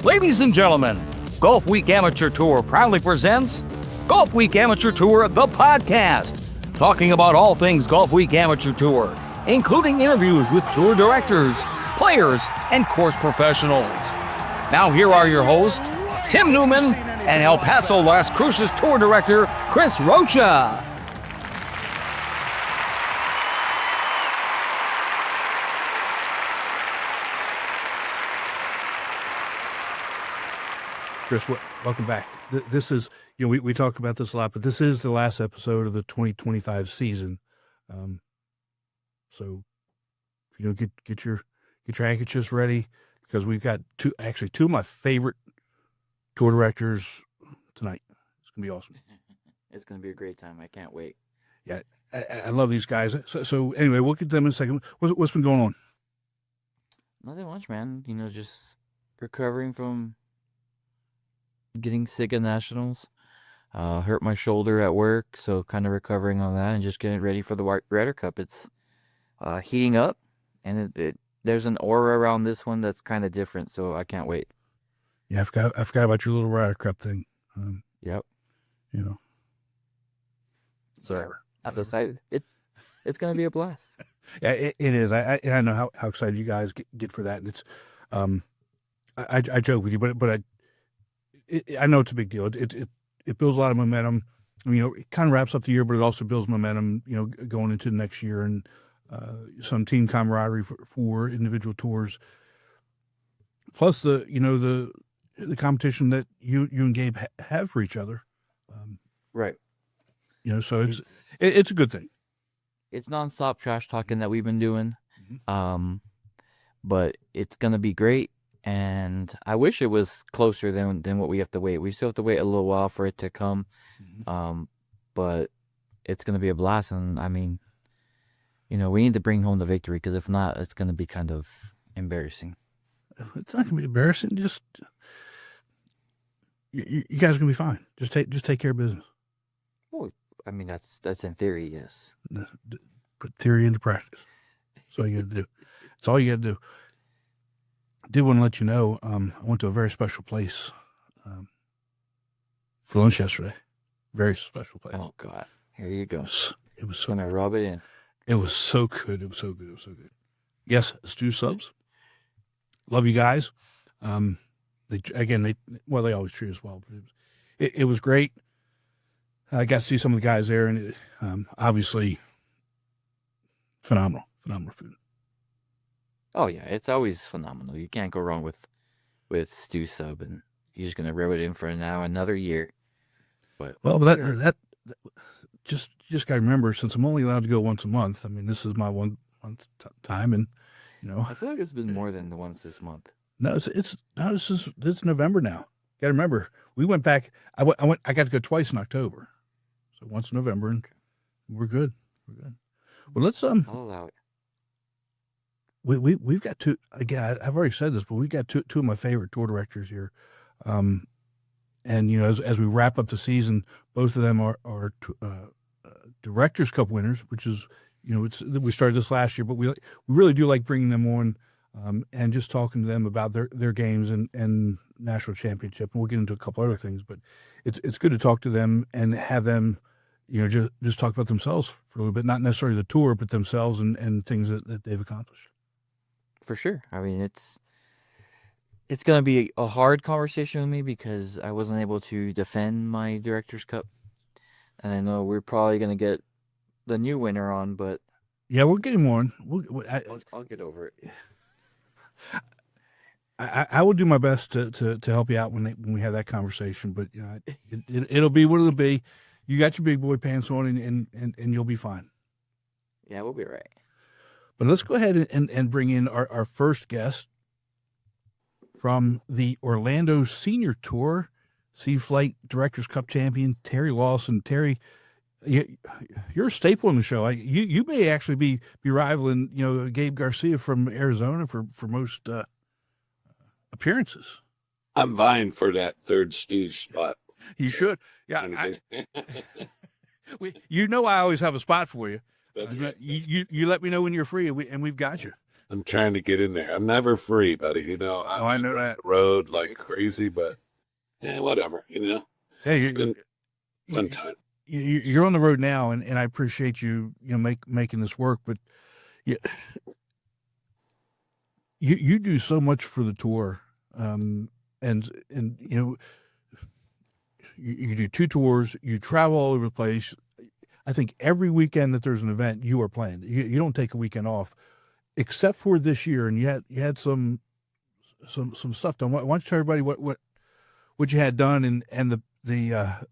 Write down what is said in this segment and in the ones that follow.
Ladies and gentlemen, Golfweek Amateur Tour proudly presents Golfweek Amateur Tour, the podcast, talking about all things Golfweek Amateur Tour, including interviews with tour directors, players, and course professionals. Now here are your hosts, Tim Newman and El Paso Las Cruces Tour Director Chris Rocha. Chris, welcome back. This is, we talk about this a lot, but this is the last episode of the 2025 season. So, get your handkerchiefs ready, because we've got two of my favorite tour directors tonight. It's gonna be awesome. It's gonna be a great time. I can't wait. Yeah, I love these guys. So anyway, we'll get them in a second. What's been going on? Nothing much, man. Just recovering from getting sick at nationals. Hurt my shoulder at work, so kind of recovering on that and just getting ready for the Ryder Cup. It's heating up, and there's an aura around this one that's kind of different, so I can't wait. Yeah, I forgot about your little Ryder Cup thing. Yep. So at the side, it's gonna be a blast. Yeah, it is. I know how excited you guys get for that, and it's I joke with you, but I know it's a big deal. It builds a lot of momentum. It kind of wraps up the year, but it also builds momentum, going into the next year, and some team camaraderie for individual tours. Plus the competition that you and Gabe have for each other. Right. So it's a good thing. It's nonstop trash talking that we've been doing. Mm-hmm. But it's gonna be great. And I wish it was closer than what we have to wait. We still have to wait a little while for it to come. Mm-hmm. But it's going to be a blast. And, we need to bring home the victory, because if not, it's going to be kind of embarrassing. It's not going to be embarrassing. Just you guys are going to be fine. Just take care of business. Well, that's in theory, yes. Put theory into practice. That's all you got to do. That's all you got to do. I did want to let you know, I went to a very special place for lunch yesterday. Very special place. Oh, God. Here you go. It was so going to rub it in. It was so good. It was so good. It was so good. Yes, Stew Subs. Love you guys. They always treat us well. But it was great. I got to see some of the guys there, and obviously phenomenal food. Oh, yeah, it's always phenomenal. You can't go wrong with Stew Sub, and you're just going to rub it in for another year. But that just got to remember, since I'm only allowed to go once a month, this is my 1 month time, and I feel like it's been more than the once this month. No, it's November now. Got to remember, we went back. I got to go twice in October, so once in November, and we're good. Well, let's I'll allow it. We've got two, again, I've already said this, but we've got two of my favorite tour directors here. And, as we wrap up the season, both of them are Directors Cup winners, which is, we started this last year, but we really do like bringing them on and just talking to them about their games and national championship. And we'll get into a couple other things, but it's good to talk to them and have them, just talk about themselves for a little bit, not necessarily the tour, but themselves and things that they've accomplished. For sure. It's going to be a hard conversation with me, because I wasn't able to defend my Director's Cup. And I know we're probably going to get the new winner on, but... Yeah, we'll get him on. I'll get over it. I will do my best to help you out when we have that conversation, but it'll be what it'll be. You got your big boy pants on, and you'll be fine. Yeah, we'll be right. But let's go ahead and bring in our first guest from the Orlando Senior Tour, Sea Flight Directors Cup champion, Terry Lawson. Terry, you're a staple in the show. You may actually be rivaling, Gabe Garcia from Arizona for most appearances. I'm vying for that third Stooge spot. You should. Yeah. I always have a spot for you. That's right. You let me know when you're free, and we've got you. I'm trying to get in there. I'm never free, buddy. You know, Oh, I know that. road like crazy, but yeah, whatever. You know, Hey, it's been fun time. you're on the road now, and I appreciate you making this work. But you do so much for the tour, and you know you do 2 tours. You travel all over the place. I think every weekend that there's an event, you are playing. You don't take a weekend off, except for this year. And you had some stuff done. Why don't you tell everybody what you had done and the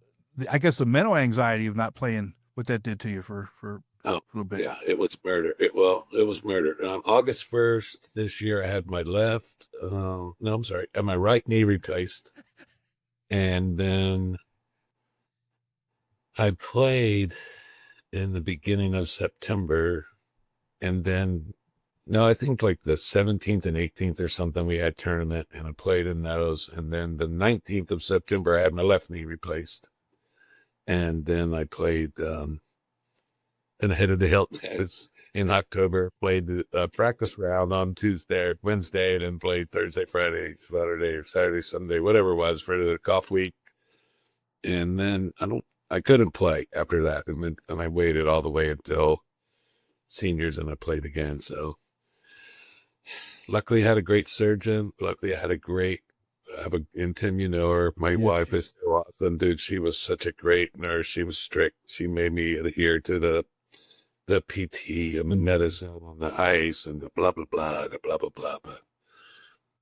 I guess the mental anxiety of not playing, what that did to you for a little bit. Yeah, it was murder. It was murder. August 1st this year, I had my my right knee replaced. And then I played in the beginning of September. And then, no, I think like the 17th and 18th or something, we had tournament and I played in those. And then the 19th of September, I had my left knee replaced. And then I played, then I headed to Hilton Head in October, played the practice round on Wednesday, and then played Thursday, Friday, Saturday, Sunday, whatever it was for the Golfweek. And then I couldn't play after that. And I waited all the way until seniors and I played again. So luckily I had a great surgeon. Luckily I had and Tim, you know her, my wife is so awesome, dude. She was such a great nurse. She was strict. She made me adhere to the PT and the medicine and the ice and the blah, blah, blah, the blah, blah, blah. But,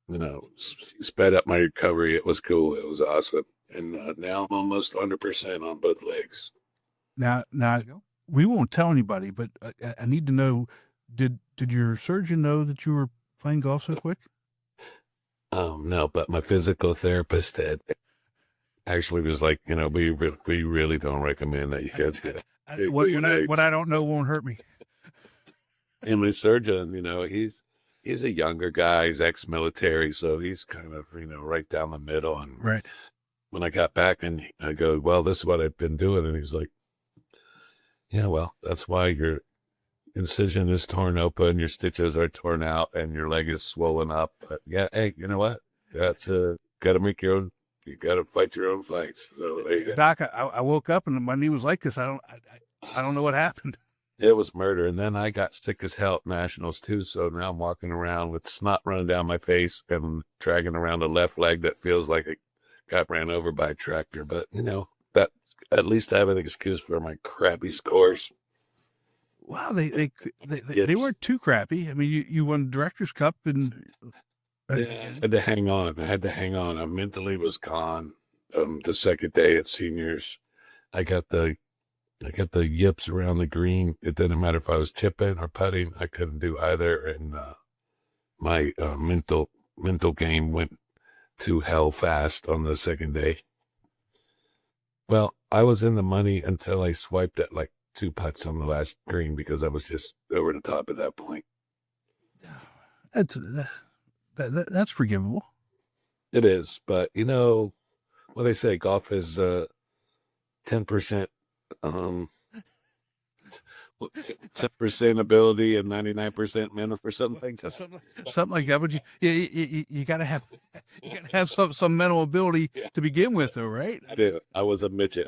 you know, she sped up my recovery. It was cool. It was awesome. And now I'm almost 100% on both legs. Now, we won't tell anybody, but I need to know, did your surgeon know that you were playing golf so quick? No, but my physical therapist had actually was like, you know, we really don't recommend that you get it. What I don't know won't hurt me. And my surgeon, you know, he's a younger guy. He's ex-military, so he's kind of, you know, right down the middle. And right. When I got back and I go, well, this is what I've been doing. And he's like, yeah, well, that's why your incision is torn open, your stitches are torn out, and your leg is swollen up. But yeah, hey, you know what? That's got to make your own. You got to fight your own fights. So, Doc, I woke up and my knee was like this. I don't know what happened. It was murder. And then I got sick as hell at nationals too. So now I'm walking around with snot running down my face and dragging around a left leg that feels like it got ran over by a tractor. But you know, that at least I have an excuse for my crappy scores. Wow, they weren't too crappy. I mean, you won Director's Cup and. Yeah, I had to hang on. I mentally was gone. The second day at seniors, I got the yips around the green. It didn't matter if I was chipping or putting. I couldn't do either, and my mental game went to hell fast on the second day. Well, I was in the money until I swiped at like 2 putts on the last green because I was just over the top at that point. That's forgivable. It is, but you know what they say, golf is 10%, 10% ability and 99% mental for something. Something like that. But you gotta have some mental ability to begin with, though, right? I did. I was a midget.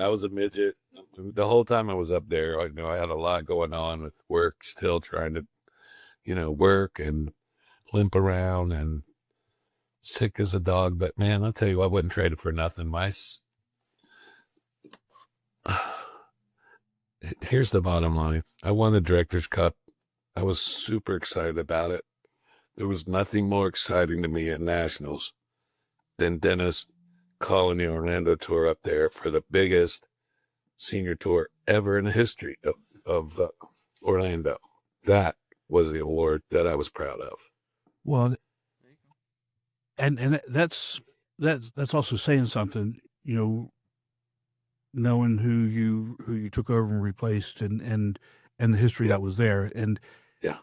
The whole time I was up there. You know, I had a lot going on with work, still trying to, you know, work and limp around and sick as a dog. But man, I'll tell you, I wouldn't trade it for nothing. Here's the bottom line. I won the Director's Cup. I was super excited about it. There was nothing more exciting to me at Nationals than Dennis calling the Orlando Tour up there for the biggest senior tour ever in the history of Orlando. That was the award that I was proud of. Well, and that's also saying something, you know, knowing who you took over and replaced and the history that was there. And yeah.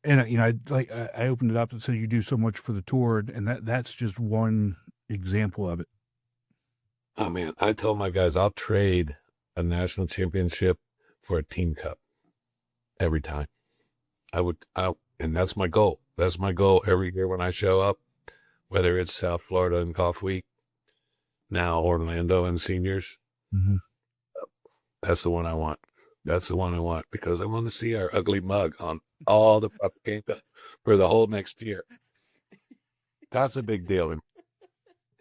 And you know, I opened it up and said you do so much for the tour, and that's just one example of it. Oh man, I told my guys I'll trade a national championship for a team cup every time. And that's my goal. That's my goal every year when I show up, whether it's South Florida and Golf Week, now Orlando and seniors. Mm-hmm. That's the one I want. That's the one I want because I want to see our ugly mug on all the propaganda for the whole next year. That's a big deal. And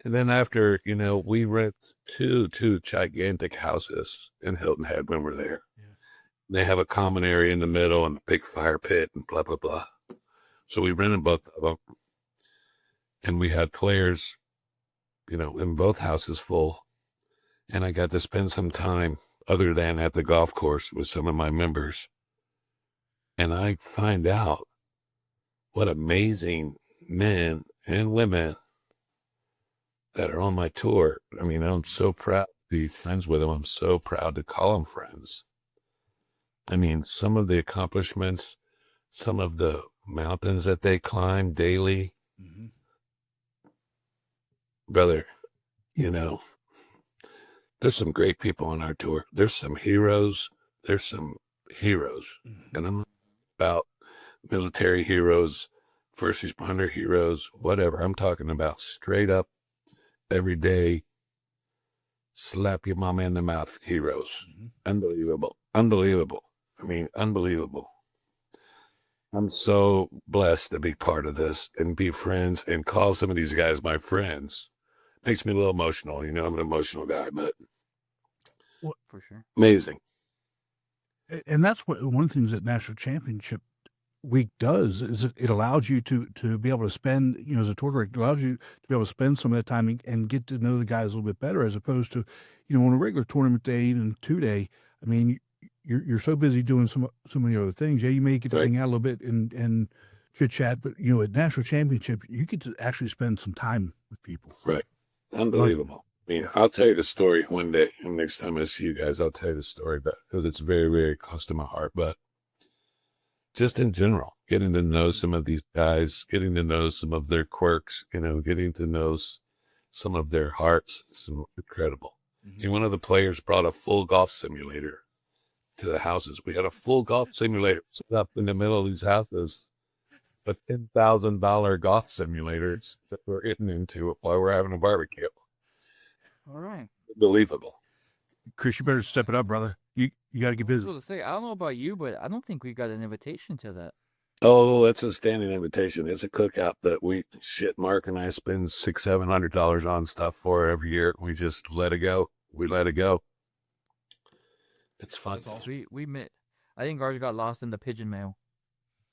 then after, we rent two gigantic houses in Hilton Head when we're there. Yeah. They have a common area in the middle and a big fire pit and blah, blah, blah. So we rented both of them. And we had players, in both houses full. And I got to spend some time other than at the golf course with some of my members. And I find out what amazing men and women that are on my tour. I mean, I'm so proud to be friends with them. I'm so proud to call them friends. I mean, some of the accomplishments, some of the mountains that they climb daily. Mm-hmm. Brother, there's some great people on our tour. There's some heroes. Mm-hmm. And I'm not about military heroes, first responder heroes, whatever. I'm talking about straight up, every day, slap your mama in the mouth heroes. Mm-hmm. Unbelievable. I mean, unbelievable. I'm so blessed to be part of this and be friends and call some of these guys my friends. Makes me a little emotional. I'm an emotional guy, but For sure. amazing. And that's one of the things that National Championship Week does is it allows you to be able to spend, as a tour director, allows you to be able to spend some of that time and get to know the guys a little bit better, as opposed to, on a regular tournament day, even 2-day. I mean, you're so busy doing so many other things. Yeah, you may get to hang out a little bit and chit chat, but at National Championship, you get to actually spend some time with people. Right. Unbelievable. I mean, I'll tell you the story one day, and next time I see you guys, I'll tell you the story, because it's very, very close to my heart. But just in general, getting to know some of these guys, getting to know some of their quirks, getting to know some of their hearts, it's incredible. Mm-hmm. And one of the players brought a full golf simulator to the houses. We had a full golf simulator set up in the middle of these houses. But $10,000 golf simulators that we're getting into while we're having a barbecue. All right. Unbelievable. Chris, you better step it up, brother. You got to get busy. I was going to say, I don't know about you, but I don't think we got an invitation to that. Oh, that's a standing invitation. It's a cookout that Mark and I spend $600-700 on stuff for every year. We just let it go. We let it go. It's fun. We met. I think ours got lost in the pigeon mail.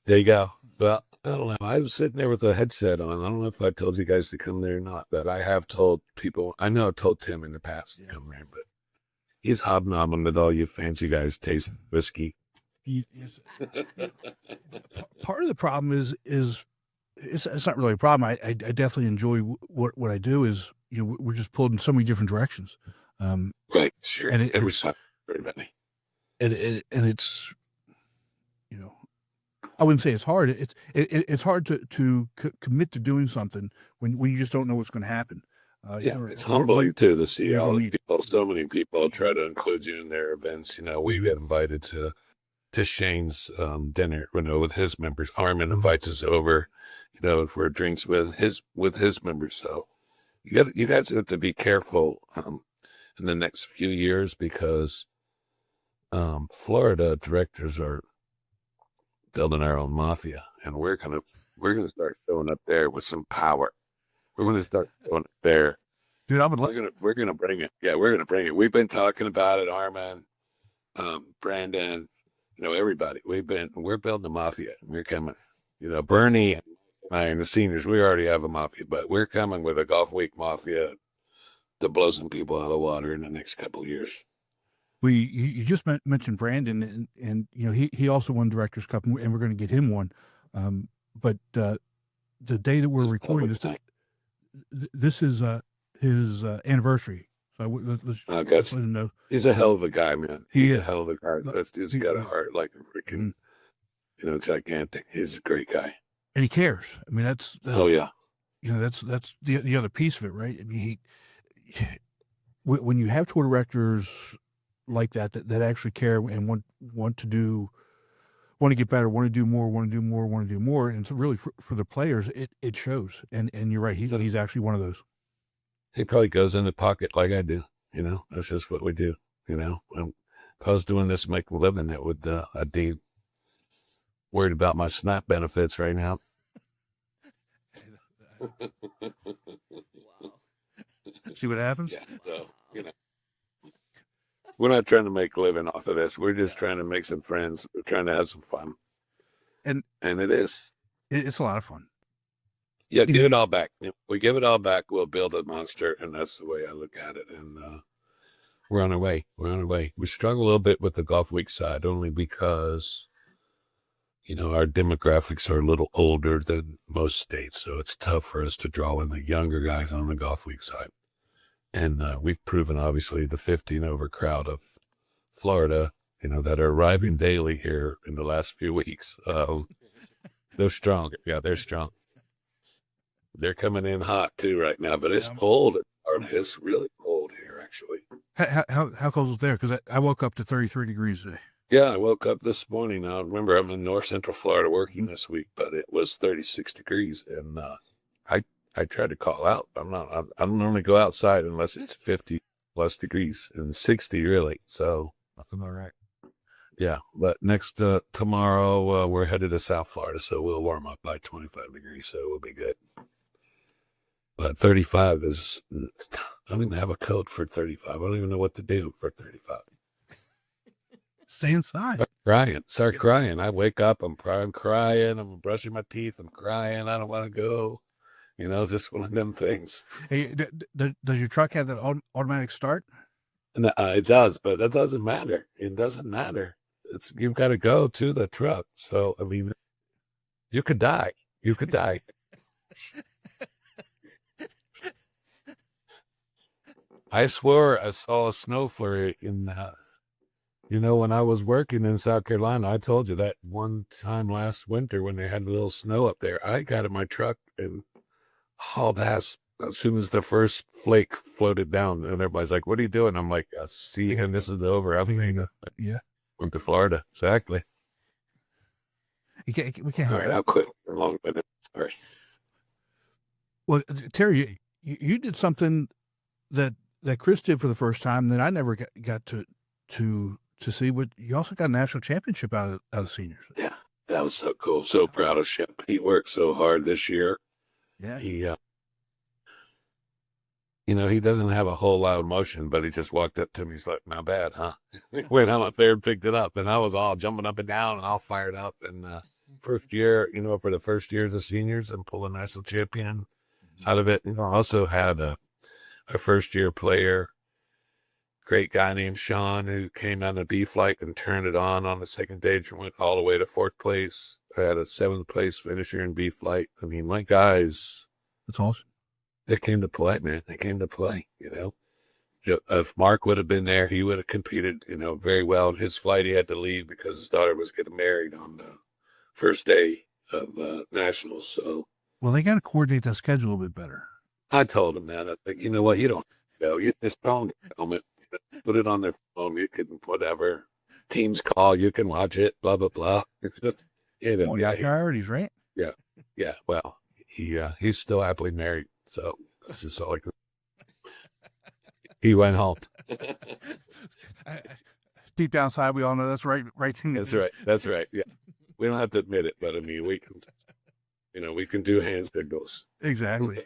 There you go. Well, I don't know. I was sitting there with a headset on. I don't know if I told you guys to come there or not, but I have told people. I know I told Tim in the past to come there, but he's hobnobbing with all you fancy guys tasting whiskey. Part of the problem is it's not really a problem. I definitely enjoy what I do. Is we're just pulled in so many different directions. Right. Sure. And every time, everybody. And it's I wouldn't say it's hard. It's hard to commit to doing something when you just don't know what's going to happen. It's humbling too to see all the people. So many people try to include you in their events. We get invited to Shane's dinner. With his members. Armin invites us over, for drinks with his members. So you guys have to be careful in the next few years, because Florida directors are building our own mafia, and we're gonna start showing up there with some power. We're gonna start showing up there, dude. We're gonna bring it. Yeah, we're gonna bring it. We've been talking about it, Armin, Brandon, everybody. We're building a mafia. We're coming. Bernie and I and the seniors. We already have a mafia, but we're coming with a Golf Week mafia to blow some people out of the water in the next couple of years. You just mentioned Brandon, and he also won Directors Cup, and we're going to get him one. But the day that we're recording this is his anniversary. So let's let him know. He's a hell of a guy, man. He's a hell of a guy. He's got a heart like a freaking, gigantic. He's a great guy, and he cares. I mean, that's oh yeah. That's the other piece of it, right? I mean, when you have tour directors like that actually care and want to do want to get better, want to do more, want to do more, want to do more. And so really for the players, it shows. And you're right. He's actually one of those. He probably goes in the pocket like I do. You know, that's just what we do. You know, if I was doing this to make a living, it would, I'd be worried about my SNAP benefits right now. See what happens? Yeah, so, you know, we're not trying to make a living off of this. We're just trying to make some friends. We're trying to have some fun. And it is. It's a lot of fun. Yeah, give it all back. If we give it all back, we'll build a monster, and that's the way I look at it. And we're on our way. We're on our way. We struggle a little bit with the Golfweek side, only because, you know, our demographics are a little older than most states, so it's tough for us to draw in the younger guys on the Golfweek side. And we've proven, obviously, the 50 and over crowd of Florida, you know, that are arriving daily here in the last few weeks. They're strong. Yeah, they're strong. They're coming in hot, too, right now, but it's cold. It's really cold here, actually. How cold is it there? Because I woke up to 33 degrees today. Yeah, I woke up this morning. Now, remember, I'm in North Central Florida working this week, but it was 36 degrees, and I tried to call out. I don't normally go outside unless it's 50 plus degrees and 60 really. So That's about right. yeah, but next tomorrow we're headed to South Florida, so we'll warm up by 25 degrees, so we'll be good. But 35 is, I don't even have a coat for 35. I don't even know what to do for 35. Stay inside. Start crying. I wake up, I'm crying, I'm brushing my teeth, I'm crying, I don't want to go. You know, just one of them things. Hey, does your truck have that automatic start? No, it does, but that doesn't matter. It doesn't matter. You've got to go to the truck. So, I mean, you could die. You could die. I swore I saw a snow flurry in, you know, when I was working in South Carolina. I told you that one time last winter when they had a little snow up there, I got in my truck and hauled ass as soon as the first flake floated down. And everybody's like, what are you doing? I'm like, see, and this is over. I'm going went to Florida. Exactly. We can't. All right, I'll quit. A long minute. Sorry. Well, Terry, you did something that Chris did for the first time that I never got to see. But you also got a national championship out of seniors. Yeah, that was so cool. So proud of Shep. He worked so hard this year. Yeah. He, you know, he doesn't have a whole lot of emotion, but he just walked up to me. He's like, not bad, huh? Went on up there and picked it up. And I was all jumping up and down and all fired up. And first year, you know, for the first year as a seniors and pull a national champion out of it. You know, I also had a first year player, great guy named Sean, who came on the B flight and turned it on the second stage and went all the way to 4th place. I had a 7th place finisher in B flight. I mean, my guys, That's awesome. they came to play, man. They came to play, you know. If Mark would have been there, he would have competed, you know, very well. In his flight, he had to leave because his daughter was getting married on the first day of nationals. So, well, they got to coordinate that schedule a little bit better. I told him that. I think, you know what, you don't know. You just phone helmet, put it on their phone. You can, whatever, Teams call, you can watch it, blah, blah, blah. You know, You got priorities, right? yeah. Well, he's still happily married. So this is all like he went home. Deep down inside, we all know that's right thing. That's right. That's right. Yeah. We don't have to admit it, but I mean, we can, you know, we can do hand signals. Exactly.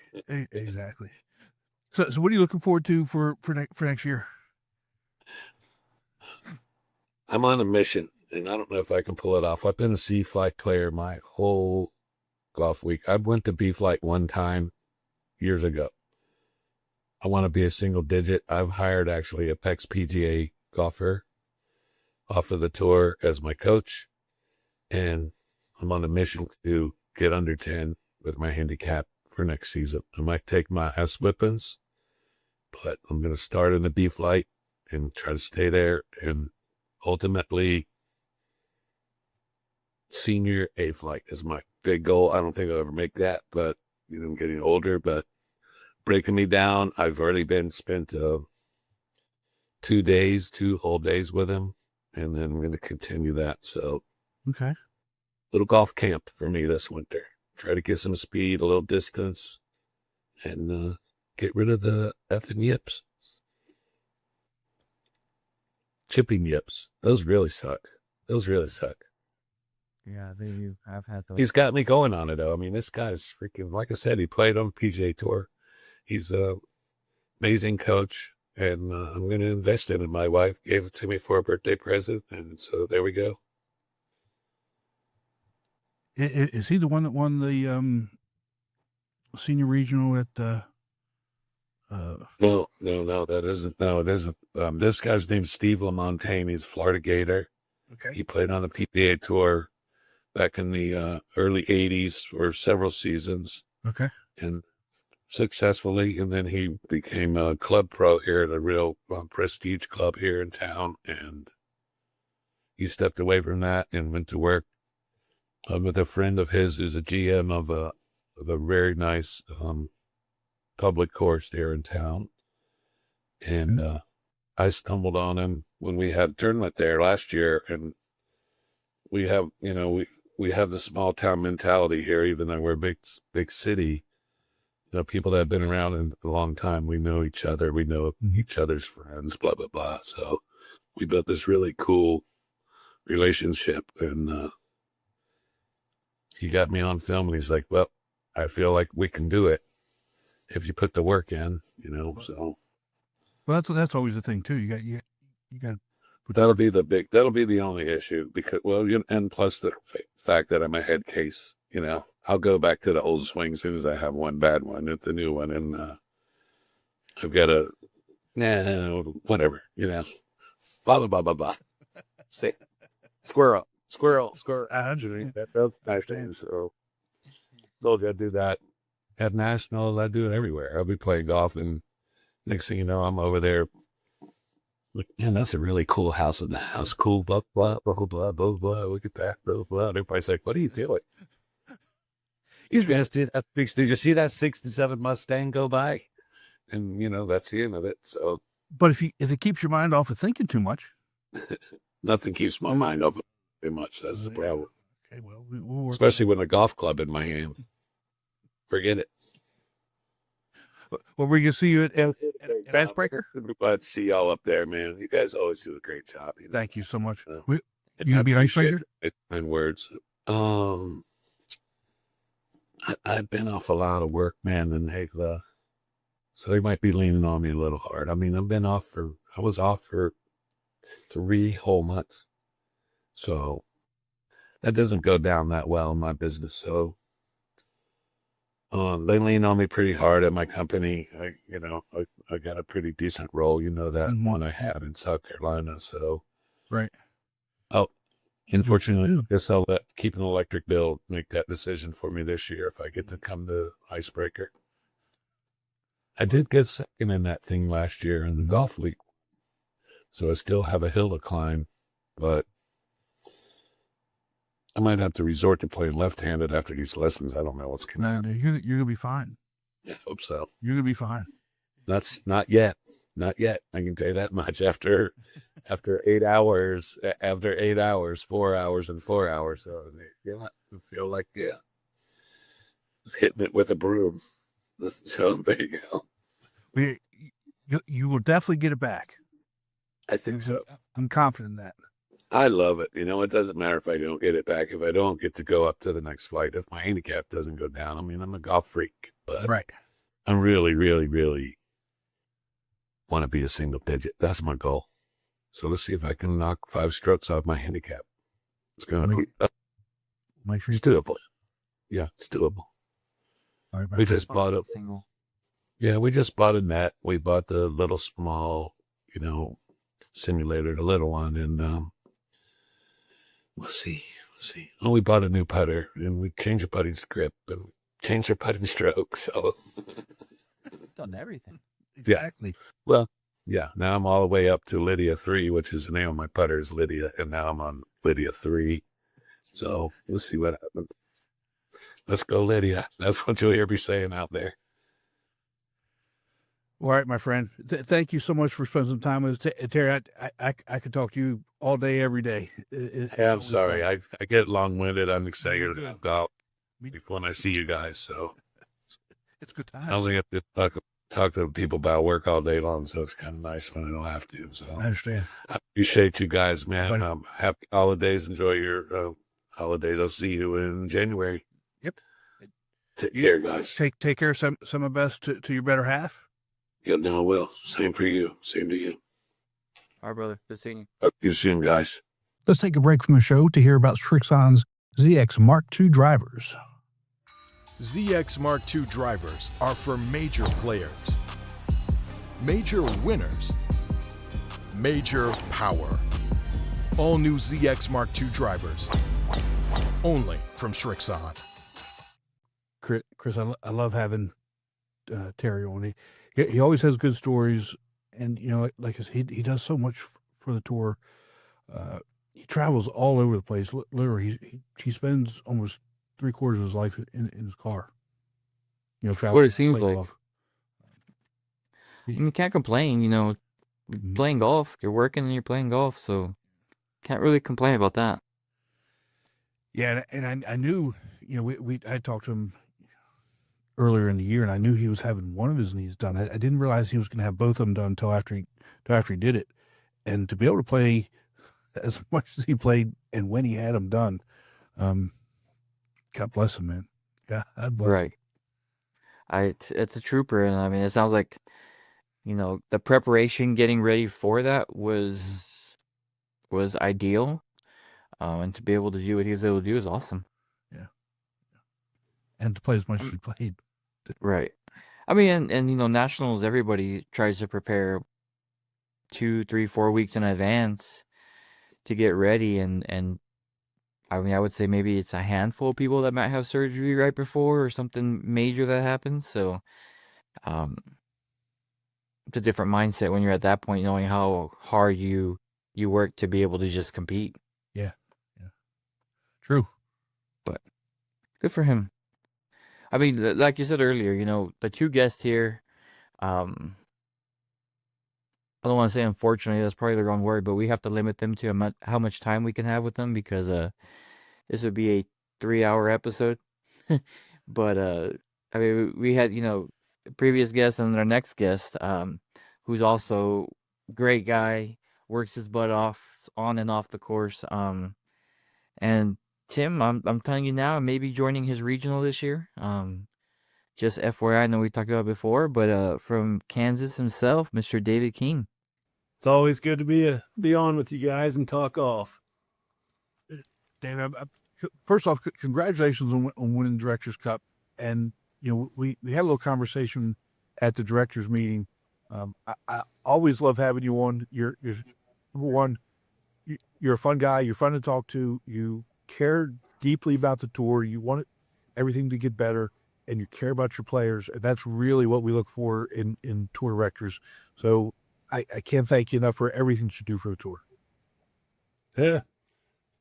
Exactly. So what are you looking forward to for next year? I'm on a mission, and I don't know if I can pull it off. I've been a C flight player my whole golf week. I went to B flight one time years ago. I want to be a single digit. I've hired actually a PEX PGA golfer off of the tour as my coach, and I'm on a mission to get under 10 with my handicap for next season. I might take my ass whippings, but I'm going to start in the B flight and try to stay there, and ultimately senior A flight is my big goal. I don't think I'll ever make that, but you know, I'm getting older, but breaking me down. I've already spent 2 whole days with him, and then I'm going to continue that. So Okay. little golf camp for me this winter. Try to get some speed, a little distance, and get rid of the effing yips. Chipping yips. Those really suck. Yeah, I've had those. He's got me going on it, though. I mean, this guy's freaking, like I said, he played on PGA Tour. He's an amazing coach, and I'm going to invest in it. My wife gave it to me for a birthday present, and so there we go. Is he the one that won the senior regional at No, that isn't. No, it isn't. This guy's name's Steve LaMontagne. He's a Florida Gator. Okay. He played on the PGA Tour back in the early 80s for several seasons. Okay. And successfully. And then he became a club pro here at a real prestige club here in town. And he stepped away from that and went to work with a friend of his who's a GM of a very nice public course there in town. And I stumbled on him when we had a tournament there last year. And we have, we have the small town mentality here, even though we're a big city. People that have been around in a long time, we know each other, we know each other's friends, blah, blah, blah. So we built this really cool relationship, and he got me on film, and he's like, well, I feel like we can do it if you put the work in, so. Well, that's always the thing too. You got That'll be the only issue because, and plus the fact that I'm a head case, I'll go back to the old swing as soon as I have one bad one at the new one. And, I've got whatever, blah, blah, blah, blah. Say, squirrel. That's nice. So told you I'd do that at nationals. I do it everywhere. I'll be playing golf, and next thing you know, I'm over there. Like, man, that's a really cool house in the house. Cool, blah, blah, blah, blah, blah, blah. Look at that, blah, blah. And everybody's like, what are you doing? He's invested. Did you see that 67 Mustang go by? And, that's the end of it. So, but if it keeps your mind off of thinking too much. Nothing keeps my mind off of too much. That's the problem. Okay, well, we'll work. Especially with a golf club in my hand. Forget it. Well, we're going to see you at Fastbreaker. Glad to see y'all up there, man. You guys always do a great job. Thank you so much. You going to be an icebreaker? Kind words. I've been off a lot of work, man, and so they might be leaning on me a little hard. I mean, I was off for 3 whole months. So that doesn't go down that well in my business. So they lean on me pretty hard at my company. I got a pretty decent role, that one I had in South Carolina. So, right. Oh, unfortunately, I guess I'll let Keep an Electric Bill make that decision for me this year if I get to come to Icebreaker. I did get second in that thing last year in the golf league. So I still have a hill to climb, but I might have to resort to playing left-handed after these lessons. I don't know what's going to happen. You're going to be fine. Yeah, I hope so. You're going to be fine. That's not yet. Not yet. I can tell you that much. After 8 hours, 4 hours and 4 hours. So I feel like, hitting it with a broom. So there you go. You will definitely get it back. I think so. I'm confident in that. I love it. It doesn't matter if I don't get it back. If I don't get to go up to the next flight, if my handicap doesn't go down, I'm a golf freak. But right. I really, really, really want to be a single digit. That's my goal. So let's see if I can knock 5 strokes off my handicap. It's going to be it's doable. Yeah, it's doable. All right, we just bought a single. Yeah, we just bought a net. We bought the little small, simulator, the little one, and we'll see. Oh, we bought a new putter, and we changed the putting grip, and changed our putting stroke. So done everything. Exactly. Yeah. Well, yeah. Now I'm all the way up to Lydia 3, which is the name of my putter is Lydia, and now I'm on Lydia 3. So we'll see what happens. Let's go, Lydia. That's what you'll hear me saying out there. All right, my friend. Thank you so much for spending some time with us. Terry, I could talk to you all day, every day. Yeah, I'm sorry. I get long-winded. I'm excited Good. about when I see you guys. So It's good I time. only have to talk to people about work all day long, so it's kind of nice when I don't have to. So I understand. I appreciate you guys, man. Buddy. Happy holidays. Enjoy your holidays. I'll see you in January. Yep. Take care, guys. Take care. Some of the best to your better half. Yeah, no, I will. Same for you. Same to you. All right, brother. Good seeing you. Talk to you soon, guys. Let's take a break from the show to hear about Srixon's ZX Mark II drivers. ZX Mark II drivers are for major players, major winners, major power. All new ZX Mark II drivers, only from Srixon. Chris, I love having Terry on. He always has good stories, and like I said, he does so much for the tour. He travels all over the place. Literally, he spends almost 3/4 of his life in his car. Traveling. What it seems playing like. golf. You can't complain, playing golf. You're working and you're playing golf, so can't really complain about that. Yeah, and I knew, I talked to him earlier in the year, and I knew he was having one of his knees done. I didn't realize he was going to have both of them done until after he did it, and to be able to play as much as he played and when he had them done, God bless him, man. God bless him. Right. It's a trooper, and I mean, it sounds like, the preparation getting ready for that was ideal, and to be able to do what he was able to do is awesome. Yeah. And to play as much as he played. Right. I mean, and nationals, everybody tries to prepare 2, 3, 4 weeks in advance to get ready, and I mean, I would say maybe it's a handful of people that might have surgery right before or something major that happens. So, it's a different mindset when you're at that point, knowing how hard you work to be able to just compete. Yeah. True. But good for him. I mean, like you said earlier, the two guests here, I don't want to say unfortunately, that's probably the wrong word, but we have to limit them to how much time we can have with them, because this would be a 3-hour episode. But I mean, we had previous guest and our next guest, who's also great guy, works his butt off on and off the course. And Tim, I'm telling you now, maybe joining his regional this year. Just FYI, I know we talked about it before, but from Kansas himself, Mr. David Keene. It's always good to be on with you guys and talk golf. Dan, first off, congratulations on winning the Directors Cup. And we had a little conversation at the directors meeting. I always love having you on. You're number one. You're a fun guy. You're fun to talk to. You care deeply about the tour. You want everything to get better, and you care about your players. And that's really what we look for in tour directors. So I can't thank you enough for everything you do for the tour. Yeah,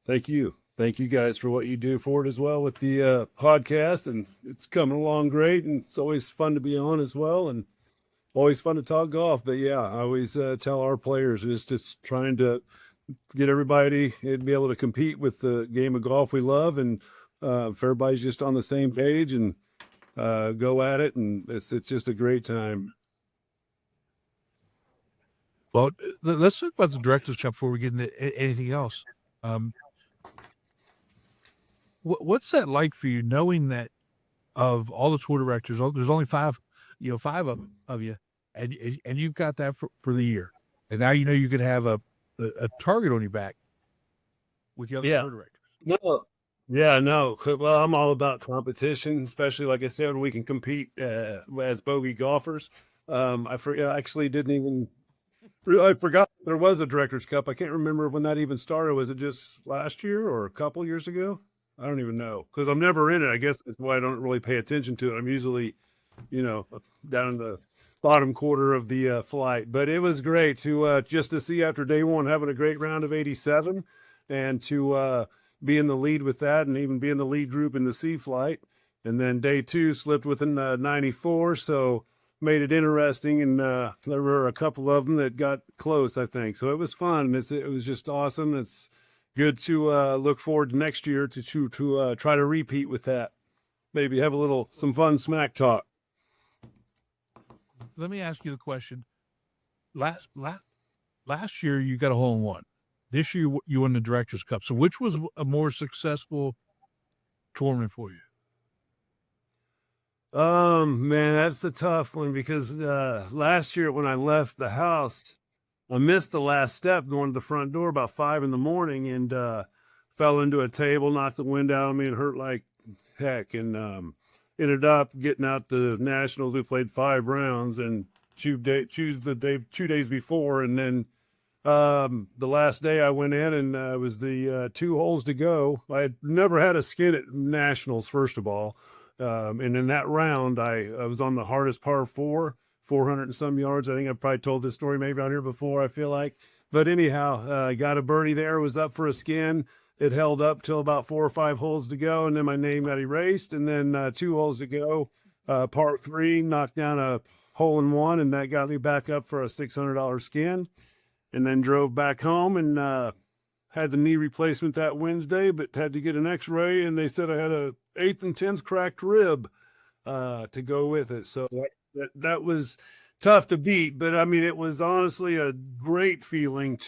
thank you. Thank you guys for what you do for it as well with the podcast, and it's coming along great, and it's always fun to be on as well, and always fun to talk golf. But yeah, I always tell our players is just trying to get everybody to be able to compete with the game of golf we love, and if everybody's just on the same page and go at it, and it's just a great time. Well, let's talk about the Directors Cup before we get into anything else. What's that like for you, knowing that of all the tour directors, there's only five of you, and you've got that for the year, and now you could have a target on your back with the other tour directors. No. Yeah, no. Well, I'm all about competition, especially like I said, when we can compete as bogey golfers. I actually didn't even. I forgot there was a Directors Cup. I can't remember when that even started. Was it just last year or a couple years ago? I don't even know, because I'm never in it. I guess that's why I don't really pay attention to it. I'm usually, down in the bottom quarter of the flight. But it was great to just to see after day one having a great round of 87, and to be in the lead with that, and even be in the lead group in the C flight. And then day two slipped within 94. So made it interesting, and there were a couple of them that got close, I think. So it was fun. It was just awesome. It's good to look forward to next year to try to repeat with that. Maybe have some fun smack talk. Let me ask you the question. Last year you got a hole in one. This year you won the Directors Cup. So which was a more successful tournament for you? Man, that's a tough one because last year when I left the house, I missed the last step going to the front door about 5 a.m. and fell into a table, knocked the wind out of me, and hurt like heck. And ended up getting out the Nationals. We played 5 rounds and 2 days before, and then the last day I went in and it was the 2 holes to go. I had never had a skid at Nationals, first of all. And in that round, I was on the hardest par 4, 400 and some yards. I think I've probably told this story maybe on here before, I feel like. But anyhow, I got a birdie there, was up for a skin. It held up till about 4 or 5 holes to go, and then my name got erased. And then 2 holes to go, par 3, knocked down a hole in one, and that got me back up for a $600 skin. And then drove back home and had the knee replacement that Wednesday, but had to get an x-ray, and they said I had a 8th and 10th cracked rib to go with it. So that was tough to beat, but I mean, it was honestly a great feeling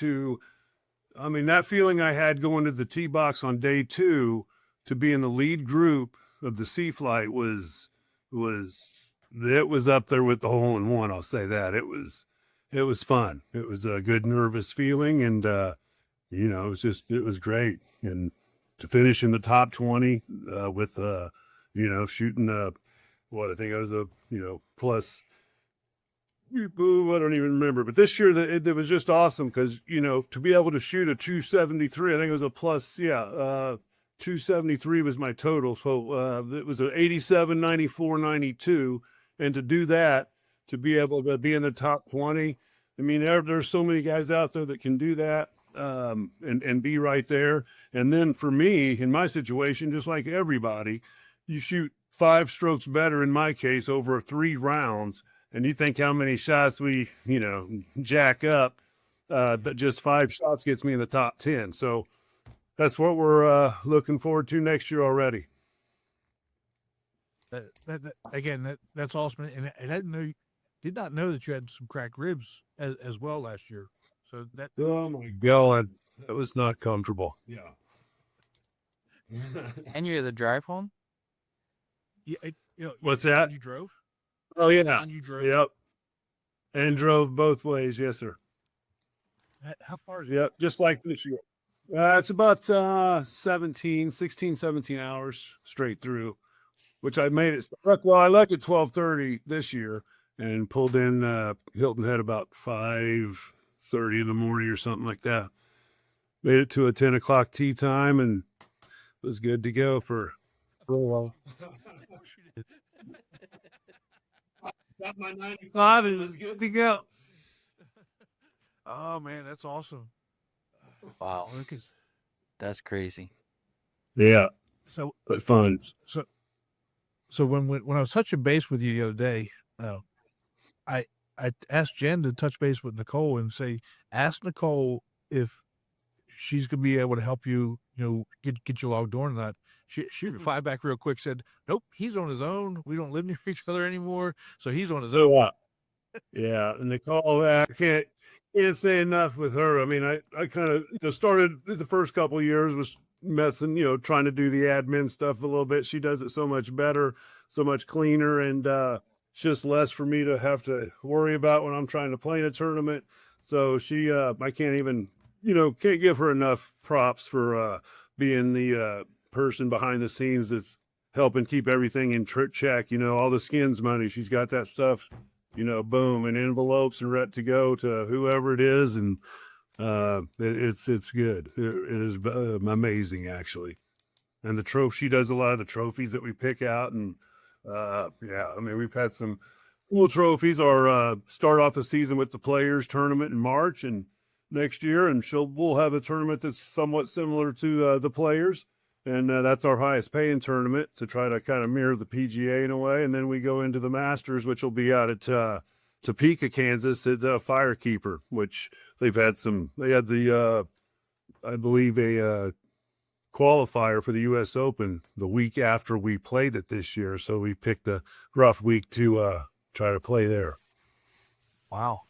that feeling I had going to the tee box on day 2 to be in the lead group of the Sea Flight was up there with the hole in one. I'll say that. It was fun. It was a good nervous feeling, and it was great. And to finish in the top 20 with shooting what I think I was plus. I don't even remember, but this year it was just awesome because to be able to shoot a 273, I think it was a plus 273 was my total, so it was an 87, 94, 92, and to do that, to be able to be in the top 20, I mean there's so many guys out there that can do that and be right there. And then for me, in my situation, just like everybody, you shoot 5 strokes better in my case over 3 rounds. And you think how many shots we, jack up, but just 5 shots gets me in the top 10. So that's what we're looking forward to next year already. That's awesome. And I did not know that you had some cracked ribs as well last year. So that. Oh my God, that was not comfortable. Yeah. And you're the drive home? Yeah. What's that? You drove? Oh yeah. And you drove. Yep. And drove both ways. Yes, sir. How far is it? Yep. Just like this year. It's about 16, 17 hours straight through, which I made it. Well, I left at 12:30 this year and pulled in Hilton Head about 5:30 in the morning or something like that. Made it to a 10 o'clock tee time and was good to go for a while. Got my 95 and it was good to go. Oh man, that's awesome. Wow. That's crazy. Yeah. So but fun. So when I was touching base with you the other day, I asked Jen to touch base with Nicole and ask Nicole if she's gonna be able to help you, get you logged on or not. She replied back real quick, said, "Nope, he's on his own. We don't live near each other anymore, so he's on his own." What? Yeah, and Nicole, I can't say enough with her. I mean, I kind of started the first couple of years was messing, trying to do the admin stuff a little bit. She does it so much better, so much cleaner, and it's just less for me to have to worry about when I'm trying to play in a tournament. So she, I can't even, can't give her enough props for being the person behind the scenes that's helping keep everything in check. All the skins money, she's got that stuff, boom, in envelopes and ready to go to whoever it is, and it's good. It is amazing, actually. And the trophy, she does a lot of the trophies that we pick out, and we've had some cool trophies. Our start off the season with the Players Tournament in March, and next year, and we'll have a tournament that's somewhat similar to the Players. and that's our highest paying tournament to try to kind of mirror the PGA in a way. And then we go into the Masters, which will be out at Topeka, Kansas, at Firekeeper, which they had the I believe a qualifier for the U.S. Open the week after we played it this year. So we picked a rough week to try to play there. Wow.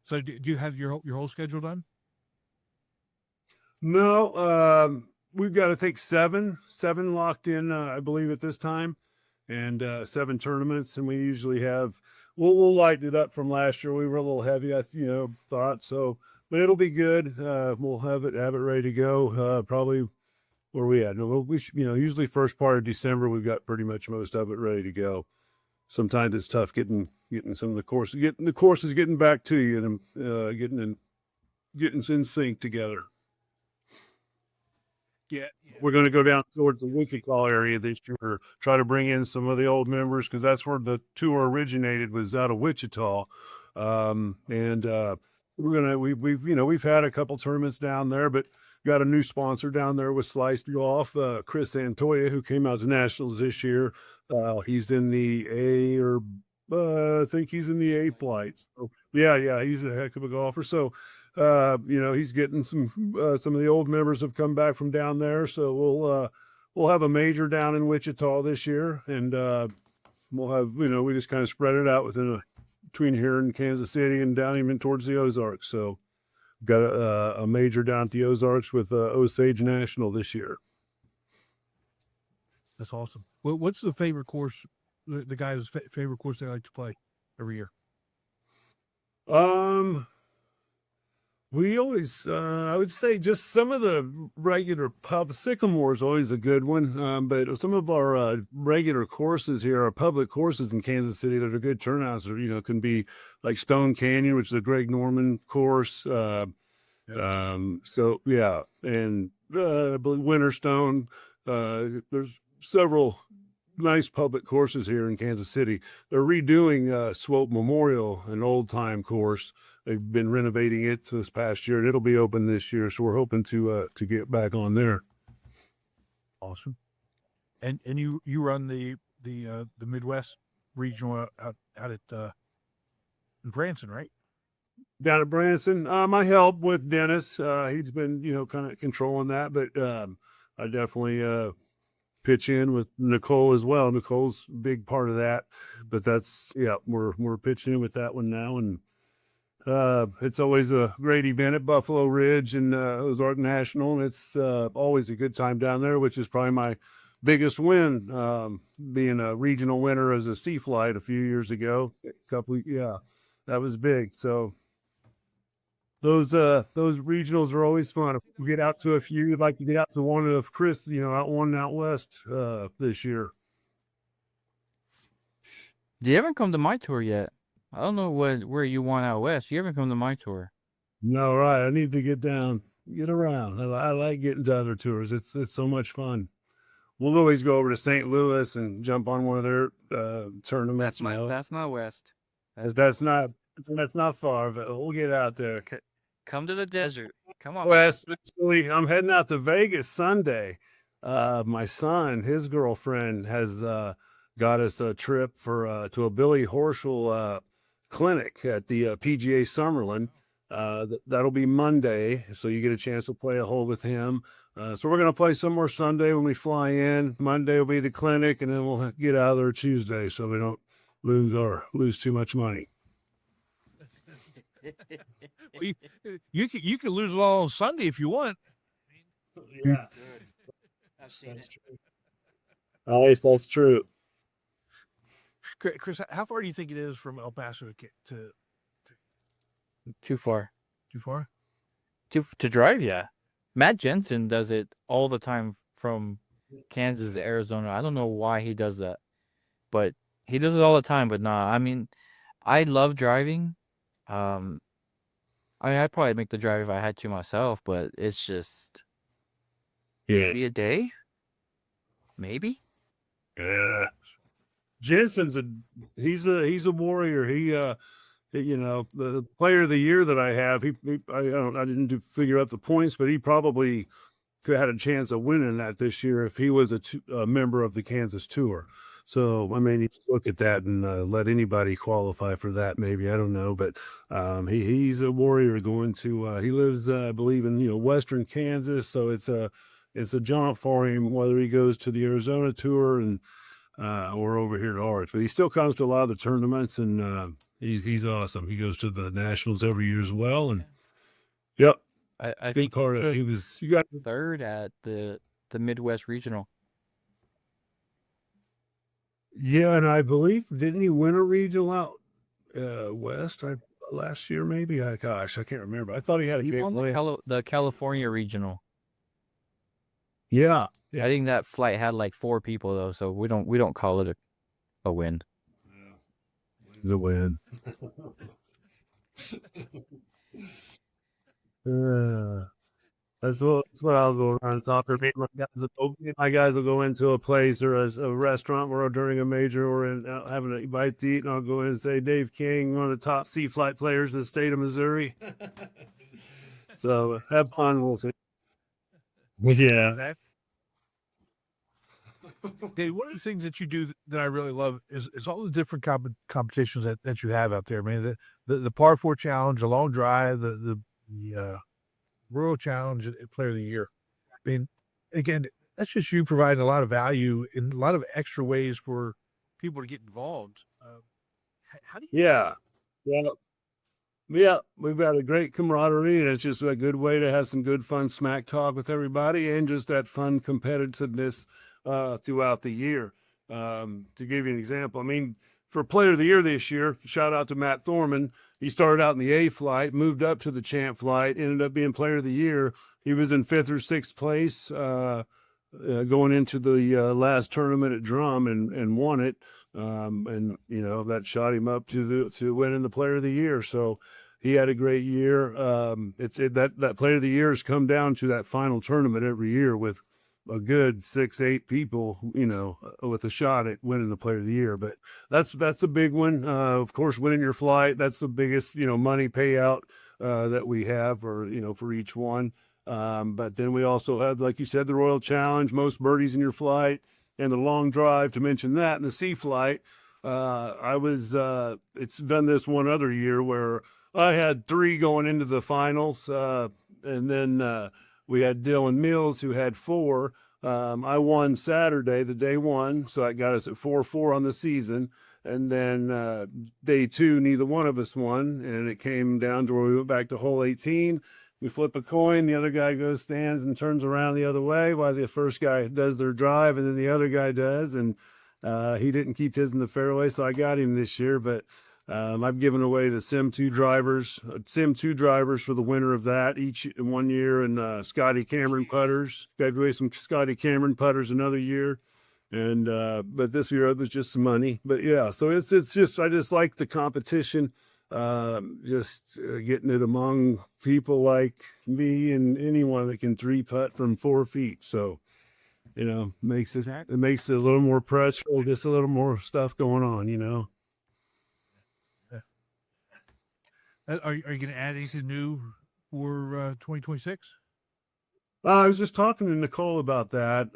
So do you have your whole schedule done? No, we've got, I think, seven locked in, I believe, at this time, and 7 tournaments. And we usually have, we'll lighten it up from last year. We were a little heavy, thought so, but it'll be good. We'll have it ready to go. Probably where we at? No, we should, usually first part of December, we've got pretty much most of it ready to go. Sometimes it's tough getting some of the courses, getting back to you and getting in sync together. Yeah. We're going to go down towards the Wichita area this year, try to bring in some of the old members, because that's where the tour originated, was out of Wichita. We've had a couple tournaments down there, but got a new sponsor down there with Sliced Golf, Chris Antoya, who came out to Nationals this year. He's in the I think he's in the A flight. So, yeah, he's a heck of a golfer. So, he's getting some of the old members have come back from down there. So we'll have a major down in Wichita this year, and we'll have, we just kind of spread it out between here and Kansas City and down even towards the Ozarks. So got a major down at the Ozarks with Osage National this year. That's awesome. Well, what's the favorite course, the guy's favorite course they like to play every year? We always, I would say, just some of the regular Sycamore is always a good one, but some of our regular courses here, our public courses in Kansas City that are good turnouts, can be like Stone Canyon, which is a Greg Norman course. And I believe Winterstone. There's several nice public courses here in Kansas City. They're redoing Swope Memorial, an old time course. They've been renovating it this past year, and it'll be open this year. So we're hoping to get back on there. Awesome. And you run the Midwest regional out at Branson, right? Down at Branson. I help with Dennis. He's been kind of controlling that, but I definitely pitch in with Nicole as well. Nicole's a big part of that, but we're pitching in with that one now, and it's always a great event at Buffalo Ridge and Ozark National, and it's always a good time down there, which is probably my biggest win, being a regional winner as a sea flight a few years ago. That was big. So those regionals are always fun. If we get out to a few, we'd like to get out to one of Chris, out west this year. You haven't come to my tour yet. I don't know where you want out west. You haven't come to my tour. No, right. I need to get around. I like getting to other tours. It's so much fun. We'll always go over to St. Louis and jump on one of their tournaments. That's not west. That's not far, but we'll get out there. Come to the desert. Come on. West. I'm heading out to Vegas Sunday. My son, his girlfriend, has got us a trip to a Billy Horschel clinic at the PGA Summerlin. That'll be Monday, so you get a chance to play a hole with him. So we're going to play somewhere Sunday when we fly in. Monday will be the clinic, and then we'll get out of there Tuesday so we don't lose too much money. Well, you can lose it all on Sunday if you want. Yeah, I've seen it. At least that's true. Chris, how far do you think it is from El Paso to Too far. too far? To drive, yeah. Matt Jensen does it all the time from Kansas to Arizona. I don't know why he does that, but he does it all the time. But nah, I mean, I love driving. I'd probably make the drive if I had to myself, but it's just maybe a day, maybe. Yeah, Jensen's he's a warrior. you know, the player of the year that I have, I didn't figure out the points, but he probably could have had a chance of winning that this year if he was a member of the Kansas Tour. So I mean, you look at that and let anybody qualify for that. Maybe, I don't know, but he's a warrior going to. He lives, I believe, in western Kansas, so it's a jaunt for him whether he goes to the Arizona Tour and or over here to ours. But he still comes to a lot of the tournaments, and he's awesome. He goes to the Nationals every year as well, and yep. I think You got third at the Midwest Regional. Yeah, and I believe, didn't he win a regional out west last year? Maybe. Gosh, I can't remember. I thought he had a He big won the California Regional. Yeah, I think that flight had like 4 people though, so we don't call it a win. the win. That's what I'll go around soccer. Me and my guys will go into a place or a restaurant where during a major or having a bite to eat, and I'll go in and say, Dave King, one of the top sea flight players in the state of Missouri. So have fun, we'll see. Yeah. Dave, one of the things that you do that I really love is all the different competitions that you have out there. I mean, the par 4 challenge, the long drive, the Rural Challenge and Player of the Year. I mean, again, that's just you providing a lot of value in a lot of extra ways for people to get involved. How do you? Yeah, we've got a great camaraderie, and it's just a good way to have some good fun smack talk with everybody, and just that fun competitiveness throughout the year. To give you an example, I mean, for Player of the Year this year, shout out to Matt Thorman. He started out in the A flight, moved up to the champ flight, ended up being Player of the Year. He was in 5th or 6th place going into the last tournament at Drum and won it. And that shot him up to winning the Player of the Year. So he had a great year. That Player of the Year has come down to that final tournament every year with a good 6-8 people, with a shot at winning the Player of the Year. But that's a big one. Of course, winning your flight, that's the biggest, money payout that we have for each one. But then we also have, like you said, the Royal Challenge, most birdies in your flight, and the long drive, to mention that, and the sea flight. It's been this one other year where I had 3 going into the finals, and then we had Dylan Mills, who had 4. I won Saturday, the day 1, so that got us at 4-4 on the season. And then day 2, neither one of us won, and it came down to where we went back to hole 18. We flip a coin, the other guy stands and turns around the other way while the first guy does their drive, and then the other guy does, and he didn't keep his in the fairway, so I got him this year. But I've given away the Sim 2 drivers for the winner of that each in 1 year, and Scotty Cameron putters. Gave away some Scotty Cameron putters another year, and but this year it was just some money. But yeah, so it's just, I just like the competition, getting it among people like me and anyone that can 3-putt from 4 feet. So makes it a little more pressure, just a little more stuff going on. Are you going to add anything new for 2026? I was just talking to Nicole about that.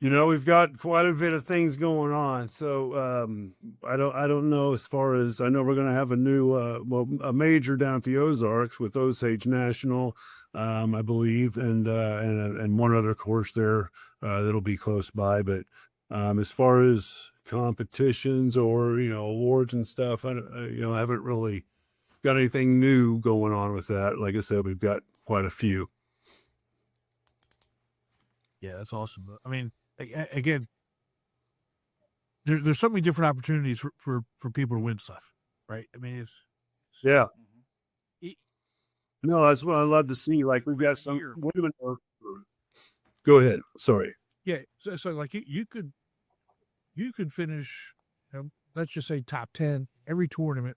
We've got quite a bit of things going on. So I don't know, as far as I know, we're going to have a new a major down at the Ozarks with Osage National, I believe, and one other course there that'll be close by. But as far as competitions or awards and stuff, I haven't really got anything new going on with that. Like I said, we've got quite a few. Yeah, that's awesome. I mean, again, there's so many different opportunities for people to win stuff, right? I mean, yeah. No, that's what I love to see. Like, we've got some women. Go ahead. Sorry. Yeah. So like you could finish, let's just say top 10 every tournament.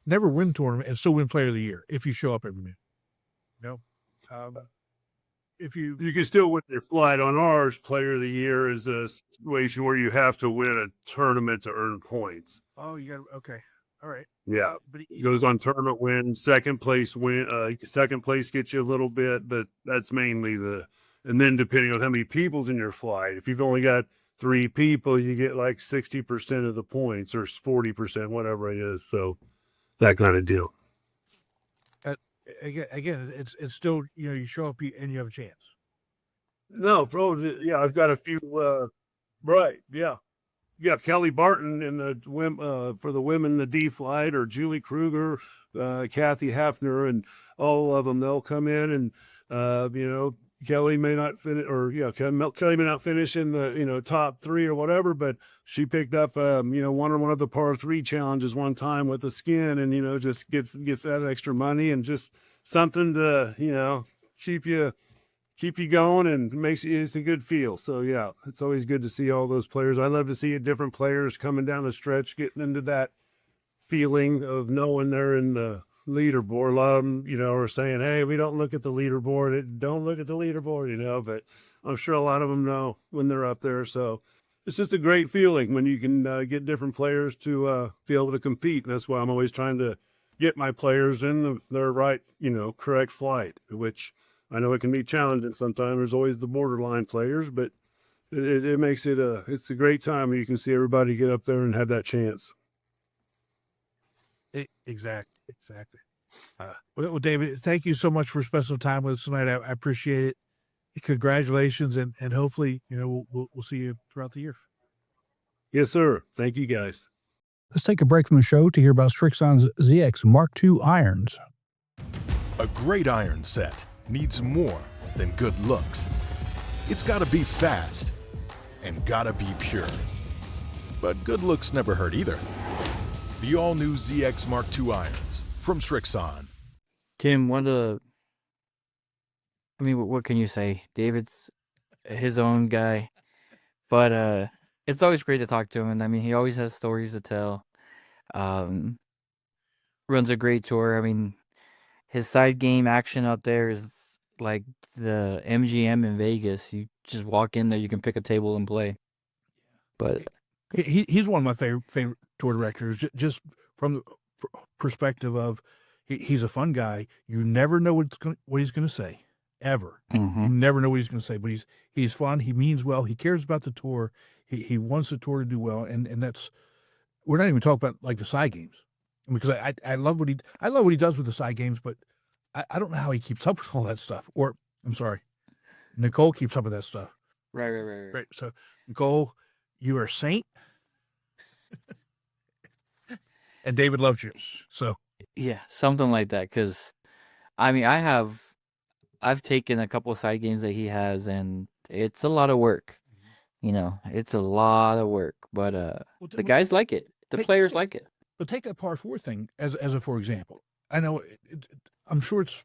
Never win tournament and still win Player of the Year if you show up every minute. If you can still win your flight. On ours, Player of the Year is a situation where you have to win a tournament to earn points. Oh, you got okay. All right. Yeah. But He goes on tournament win, second place second place gets you a little bit, but that's mainly and then depending on how many people's in your flight, if you've only got 3 people, you get like 60% of the points or 40%, whatever it is. So that kind of deal. again, it's still, you show up and you have a chance. No, bro. Yeah, I've got a few. Right. Yeah. Yeah, Kelly Barton in the for the women, the D flight, or Julie Kruger, Kathy Hafner, and all of them. They'll come in, and Kelly may not finish, or Kelly may not finish in the top 3 or whatever, but she picked up one of the par 3 challenges one time with the skin, and just gets that extra money and just something to keep you going and it's a good feel. So yeah, it's always good to see all those players. I love to see different players coming down the stretch, getting into that feeling of knowing they're in the leaderboard. A lot of them, are saying, "Hey, we don't look at the leaderboard. Don't look at the leaderboard," but I'm sure a lot of them know when they're up there. So it's just a great feeling when you can get different players to be able to compete. That's why I'm always trying to get my players in their right, correct flight, which I know it can be challenging sometimes. There's always the borderline players, but it makes it's a great time when you can see everybody get up there and have that chance. Exactly. Well, David, thank you so much for spending some time with us tonight. I appreciate it. Congratulations, and hopefully, we'll see you throughout the year. Yes, sir. Thank you, guys. Let's take a break from the show to hear about Strixon's ZX Mark II irons. A great iron set needs more than good looks. It's gotta be fast and gotta be pure. But good looks never hurt either. The all-new ZX Mark II irons from Strixon. Tim, what can you say? David's his own guy, but it's always great to talk to him. And I mean, he always has stories to tell. Runs a great tour. I mean, his side game action out there is like the MGM in Vegas. You just walk in there, you can pick a table and play. But he's one of my favorite tour directors, just from the perspective of he's a fun guy. You never know what he's going to say, ever. Mm-hmm. You never know what he's going to say, but he's fun. He means well. He cares about the tour. He wants the tour to do well, and that's, we're not even talking about like the side games, because I love what he does with the side games, but I don't know how he keeps up with all that stuff. Or I'm sorry, Nicole keeps up with that stuff. Right. So Nicole, you are a saint. And David loves you. So Yeah, something like that. Because I mean, I've taken a couple of side games that he has, and it's a lot of work. It's a lot of work. But the guys like it. The players like it. But take that par 4 thing as a for example. I know I'm sure it's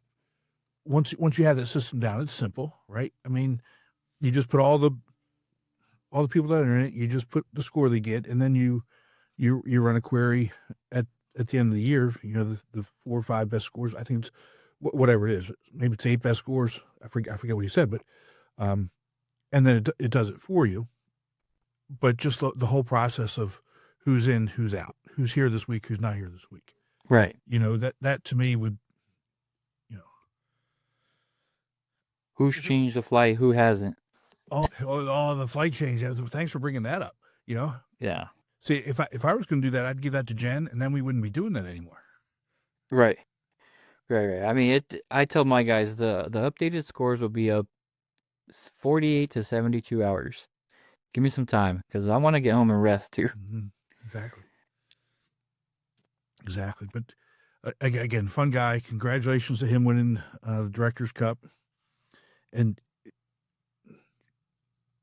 once you have that system down, it's simple, right? I mean, you just put all the people that are in it, you just put the score they get, and then you run a query at the end of the year. The 4 or 5 best scores. I think it's whatever it is. Maybe it's 8 best scores. I forget what he said, but and then it does it for you. But just the whole process of who's in, who's out, who's here this week, who's not here this week. Right. That to me would, Who's changed the flight? Who hasn't? Oh, the flight change. Thanks for bringing that up. Yeah. See, if I was going to do that, I'd give that to Jen, and then we wouldn't be doing that anymore. Right. I mean, I tell my guys the updated scores will be up 48 to 72 hours. Give me some time, because I want to get home and rest too. Mm-hmm. Exactly. But again, fun guy. Congratulations to him winning the Director's Cup. And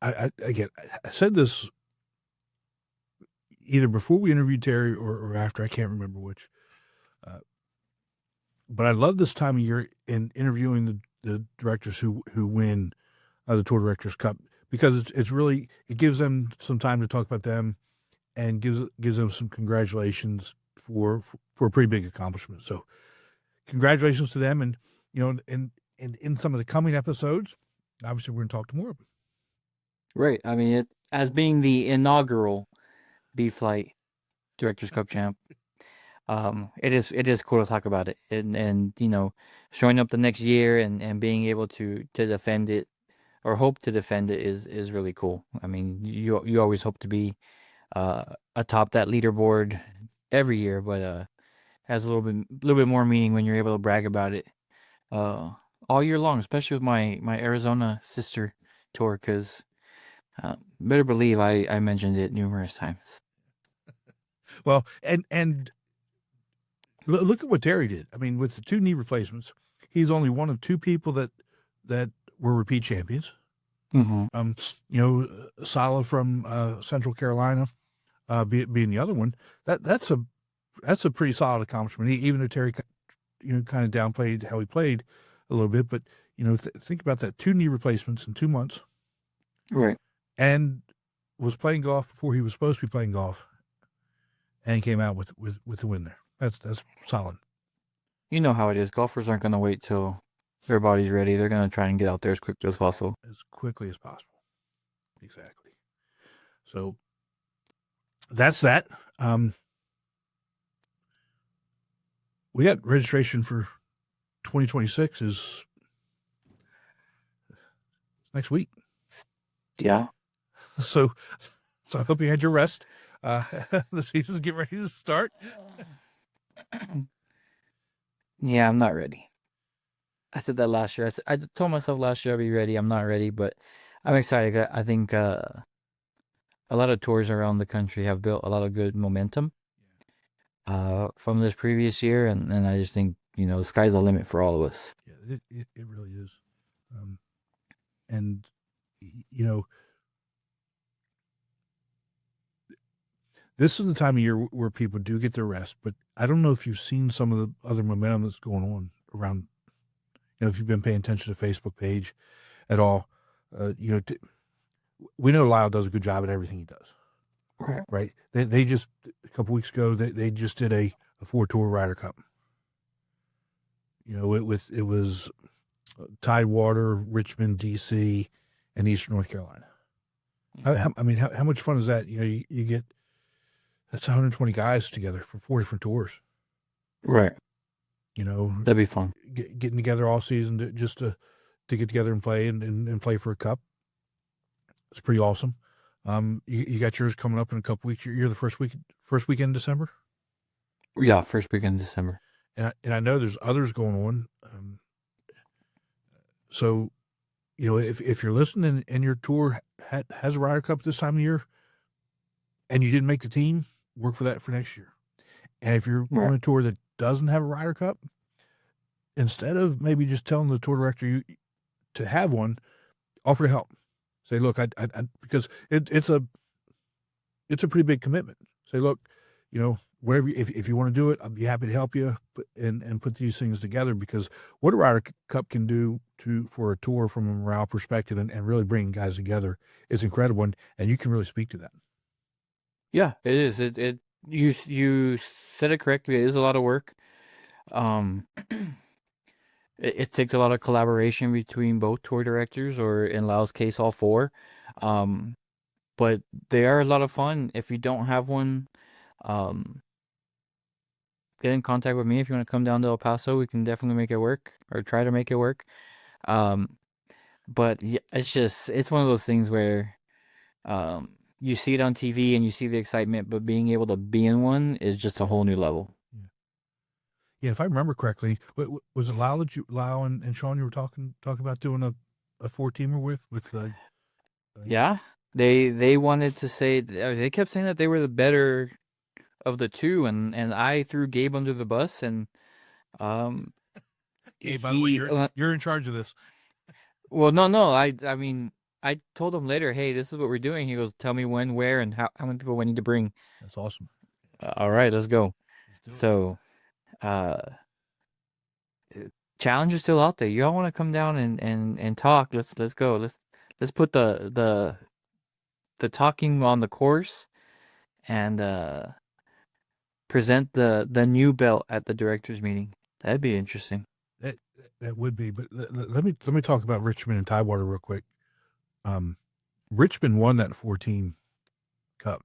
I said this either before we interviewed Terry or after, I can't remember which. But I love this time of year in interviewing the directors who win the Tour Directors Cup, because it's really, it gives them some time to talk about them and gives them some congratulations for a pretty big accomplishment. So congratulations to them. And, and in some of the coming episodes, obviously we're going to talk to more of them. Right. I mean, as being the inaugural B Flight Directors Cup champ, it is cool to talk about it, and showing up the next year and being able to defend it or hope to defend it is really cool. I mean, you always hope to be atop that leaderboard every year, but has a little bit more meaning when you're able to brag about it all year long, especially with my Arizona sister tour, because better believe I mentioned it numerous times. Well, and look at what Terry did. I mean, with the 2 knee replacements, he's only one of 2 people that were repeat champions. Mm-hmm. Sala from Central Carolina, being the other one. That's a pretty solid accomplishment. Even though Terry, kind of downplayed how he played a little bit, but think about that: 2 knee replacements in 2 months, Right. and was playing golf before he was supposed to be playing golf, and he came out with the win there. That's solid. You know how it is. Golfers aren't going to wait till their body's ready. They're going to try and get out there as quickly as possible. As quickly as possible. Exactly. So that's that. We got registration for 2026 is next week. Yeah. So I hope you had your rest. The season's getting ready to start. Yeah, I'm not ready. I said that last year. I told myself last year I'd be ready. I'm not ready, but I'm excited. I think a lot of tours around the country have built a lot of good momentum from this previous year, and I just think the sky's the limit for all of us. Yeah, it really is. And this is the time of year where people do get their rest, but I don't know if you've seen some of the other momentum that's going on around, if you've been paying attention to the Facebook page at all. We know Lyle does a good job at everything he does. Right. They just, a couple weeks ago, they just did a 4-tour Ryder Cup. It was Tidewater, Richmond, DC, and Eastern North Carolina. How much fun is that? You get, that's 120 guys together for 4 different tours. Right. That'd be fun. Getting together all season to get together and play and play for a cup. It's pretty awesome. You got yours coming up in a couple weeks. You're the first weekend in December. Yeah, first weekend in December. And I know there's others going on. So, if you're listening and your tour has a Ryder Cup this time of year, and you didn't make the team, work for that for next year. And if you're on a tour that doesn't have a Ryder Cup, instead of maybe just telling the tour director to have one, offer to help. Say, look, I because it's a pretty big commitment. Say, look, whatever, if you want to do it, I'll be happy to help you and put these things together, because what a Ryder Cup can do for a tour from a morale perspective and really bringing guys together is incredible, and you can really speak to that. Yeah, it is. You said it correctly. It is a lot of work. It takes a lot of collaboration between both tour directors, or in Lyle's case, all 4. But they are a lot of fun. If you don't have one, get in contact with me. If you want to come down to El Paso, we can definitely make it work, or try to make it work. But yeah, it's one of those things where you see it on TV and you see the excitement, but being able to be in one is just a whole new level. Yeah, if I remember correctly, was it Lyle and Sean you were talking about doing a 4-teamer with the? Yeah, they wanted to say, they kept saying that they were the better of the 2, and I threw Gabe under the bus, and Gabe, by the way, you're in charge of this. Well, no, I mean, I told him later, hey, this is what we're doing. He goes, tell me when, where, and how many people we need to bring. That's awesome. All right, let's go. So, challenge is still out there. You all want to come down and talk? Let's go. Let's put the talking on the course, and present the new belt at the directors meeting. That'd be interesting. That would be. But let me talk about Richmond and Tidewater real quick. Richmond won that 14 Cup.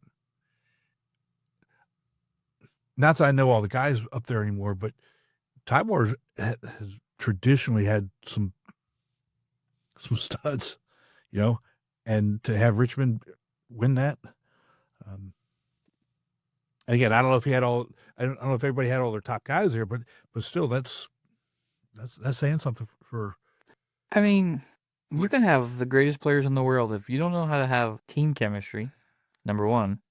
not that I know all the guys up there anymore, but Tybor has traditionally had some studs, you know, and to have Richmond win that. Again, I don't know if I don't know if everybody had all their top guys there, but still, that's saying something for. I mean, you can have the greatest players in the world if you don't know how to have team chemistry, number one,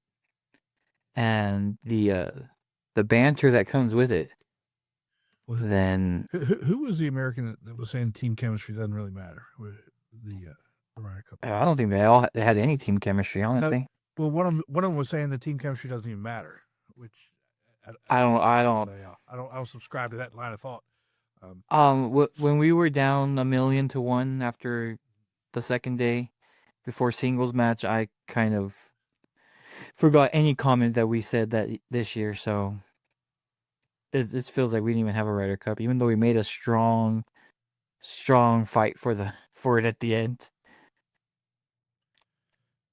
and the banter that comes with it. Then who was the American that was saying team chemistry doesn't really matter? The Ryder Cup. I don't think they had any team chemistry, honestly. Well, one of them was saying the team chemistry doesn't even matter, which I don't subscribe to that line of thought. When we were down 1,000,000-1 after the second day before singles match, I kind of forgot any comment that we said that this year. So it feels like we didn't even have a Ryder Cup, even though we made a strong fight for it at the end.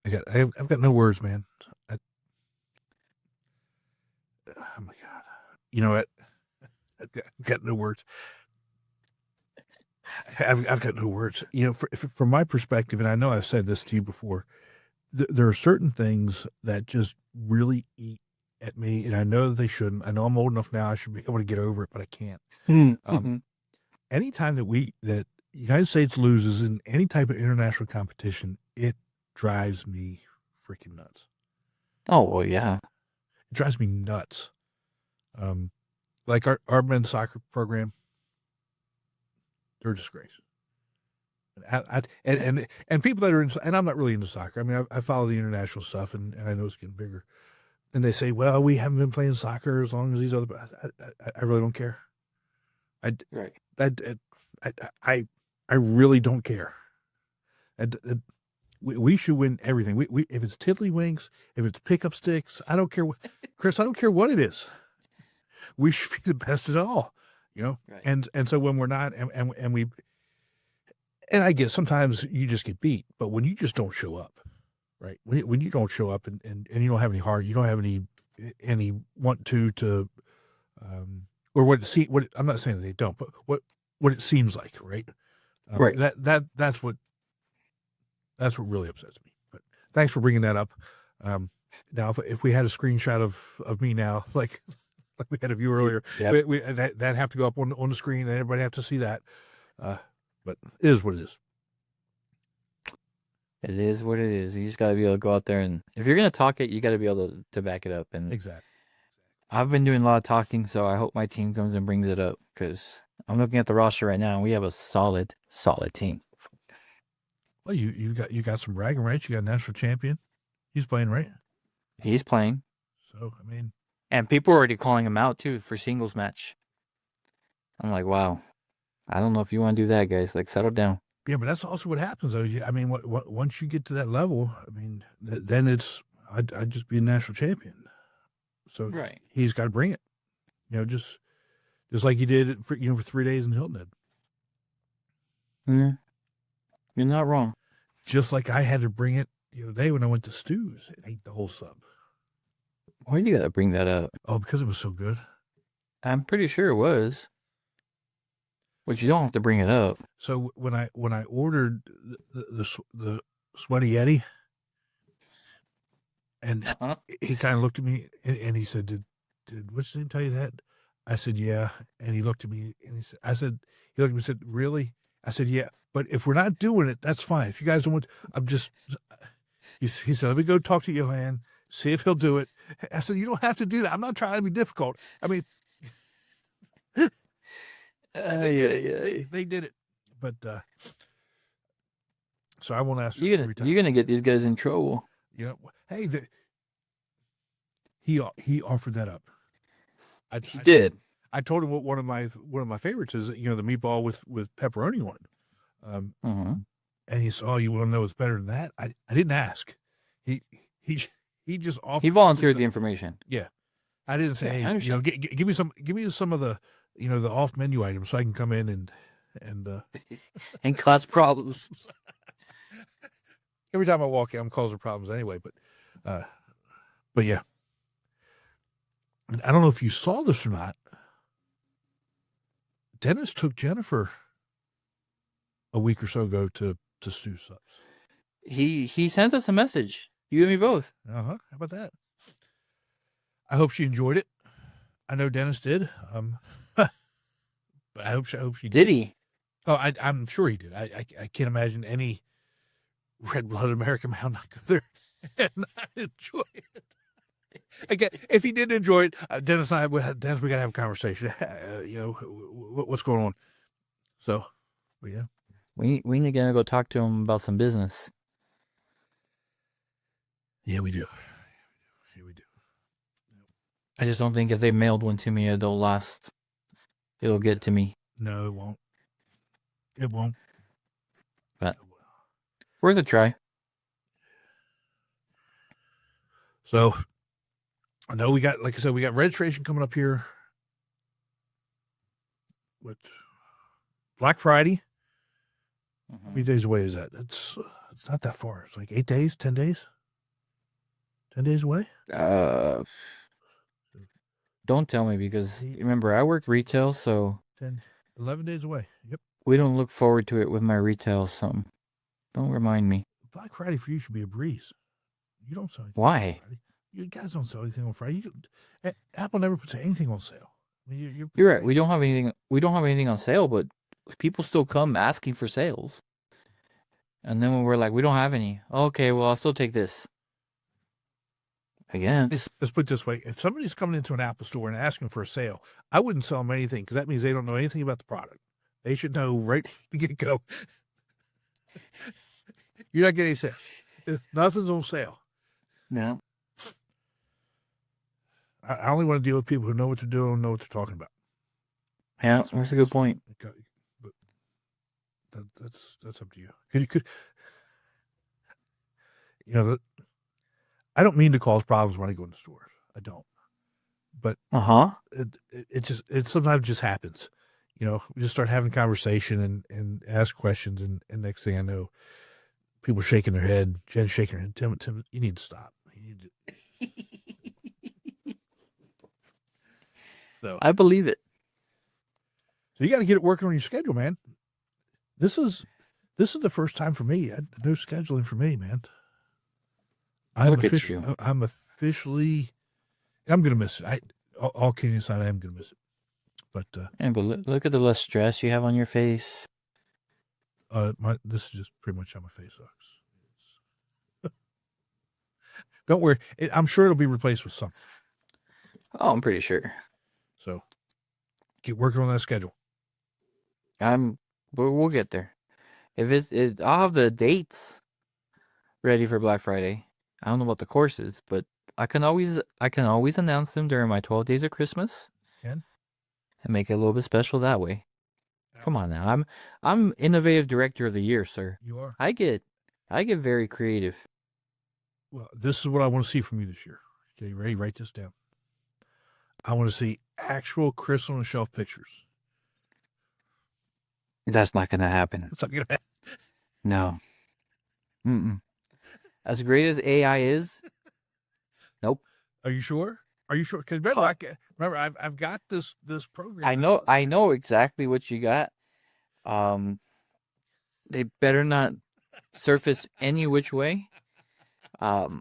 I've got no words, man. Oh my God, you know what? I've got no words. I've got no words. You know, from my perspective, and I know I've said this to you before, there are certain things that just really eat at me, and I know that they shouldn't. I know I'm old enough now; I should be able to get over it, but I can't. Anytime that the United States loses in any type of international competition, it drives me freaking nuts. Oh well, yeah, it drives me nuts. Like our men's soccer program, they're a disgrace. And people that are in, and I'm not really into soccer. I mean, I follow the international stuff, and I know it's getting bigger. And they say, well, we haven't been playing soccer as long as these other. I really don't care. I really don't care. We should win everything. We if it's tiddlywinks, if it's pickup sticks, I don't care what, Chris. I don't care what it is. We should be the best at all, you know. Right. And so when we're not, and I guess sometimes you just get beat, but when you just don't show up, right? When you don't show up and you don't have any heart, you don't have any want to, or what I'm not saying that they don't, but what it seems like, right? Right. That's what really upsets me. But thanks for bringing that up. Now, if we had a screenshot of me now, like we had of you earlier, yep. That'd have to go up on the screen, and everybody have to see that. But it is what it is. It is what it is. You just got to be able to go out there, and if you're going to talk it, you got to be able to back it up. And exactly. I've been doing a lot of talking, so I hope my team comes and brings it up, because I'm looking at the roster right now, and we have a solid team. Well, you got some bragging rights. You got a national champion. He's playing, right? He's playing. So I mean, and people are already calling him out too for singles match. I'm like, wow. I don't know if you want to do that, guys. Like, settle down. Yeah, but that's also what happens, though. I mean, once you get to that level, I mean, then it's I'd just be a national champion. So right. He's got to bring it. You know, just like he did for 3 days in Hilton Head. Yeah, you're not wrong. Just like I had to bring it the other day when I went to Stu's and ate the whole sub. Why do you got to bring that up? Oh, because it was so good. I'm pretty sure it was. But you don't have to bring it up. So when I ordered the Sweaty Yeti, and he kind of looked at me and he said, "Did what's his name tell you that?" I said, "Yeah." And he looked at me and he looked at me and said, "Really?" I said, "Yeah, but if we're not doing it, that's fine. If you guys don't want, he said, let me go talk to Johan, see if he'll do it." I said, "You don't have to do that. I'm not trying to be difficult. I mean." They did it, but so I won't ask. You're gonna get these guys in trouble. You know, hey, he offered that up. He did. I told him what one of my favorites is. You know, the meatball with pepperoni one. And he said, "Oh, you want to know what's better than that?" I didn't ask. He just offered. He volunteered the information. Yeah, I didn't say, "Hey, you know, give me some of the." You know, the off menu items, so I can come in and and cause problems. Every time I walk in, I'm causing problems anyway. But yeah. I don't know if you saw this or not. Dennis took Jennifer a week or so ago to Stu Subs. He sent us a message. You and me both. How about that? I hope she enjoyed it. I know Dennis did. But I hope she Did he? Oh, I'm sure he did. I can't imagine any red-blooded American male not go there and not enjoy it. Again, if he didn't enjoy it, Dennis and I, we got to have a conversation. What's going on? So, but yeah. We need to go talk to him about some business. Yeah, we do. Yeah, we do. I just don't think if they mailed one to me, it'll last. It'll get to me. No, it won't. It won't. But worth a try. So, I know we got, like I said, we got registration coming up here. What? Black Friday. How many days away is that? It's not that far. It's like 8 days, 10 days. 10 days away. Don't tell me, because remember I work retail, so 11 days away. Yep. we don't look forward to it with my retail. So don't remind me. Black Friday for you should be a breeze. You don't sell anything. Why? On Friday. You guys don't sell anything on Friday. Apple never puts anything on sale. I mean, You're right. We don't have anything. We don't have anything on sale, but people still come asking for sales. And then when we're like, we don't have any. Okay, well, I'll still take this. Again, let's put it this way: if somebody's coming into an Apple store and asking for a sale, I wouldn't sell them anything, because that means they don't know anything about the product. They should know right from the get-go. You're not getting sales. Nothing's on sale. no. I only want to deal with people who know what they're doing, know what they're talking about. Yeah, that's a good point. But that's up to you. I don't mean to cause problems when I go in the stores. I don't. But it sometimes just happens. We just start having a conversation and ask questions, and next thing I know, people are shaking their head. Jen's shaking her head. Tim, you need to stop. So I believe it. So you got to get it working on your schedule, man. This is the first time for me. No scheduling for me, man. I'm officially. I'm gonna miss it. All kidding aside, I am gonna miss it. But look at the less stress you have on your face. This is just pretty much how my face looks. Don't worry. I'm sure it'll be replaced with something. Oh, I'm pretty sure. So get working on that schedule. We'll get there. If I'll have the dates ready for Black Friday. I don't know about the courses, but I can always announce them during my 12 days of Christmas. Can? And make it a little bit special that way. Come on now. I'm Innovative Director of the Year, sir. You are. I get very creative. Well, this is what I want to see from you this year. Okay, you ready? Write this down. I want to see actual Crystal on the Shelf pictures. That's not going to happen. That's not going to happen. No. As great as AI is, nope. Are you sure? Are you sure? Because remember, I've got this program. I know exactly what you got. They better not surface any which way. Or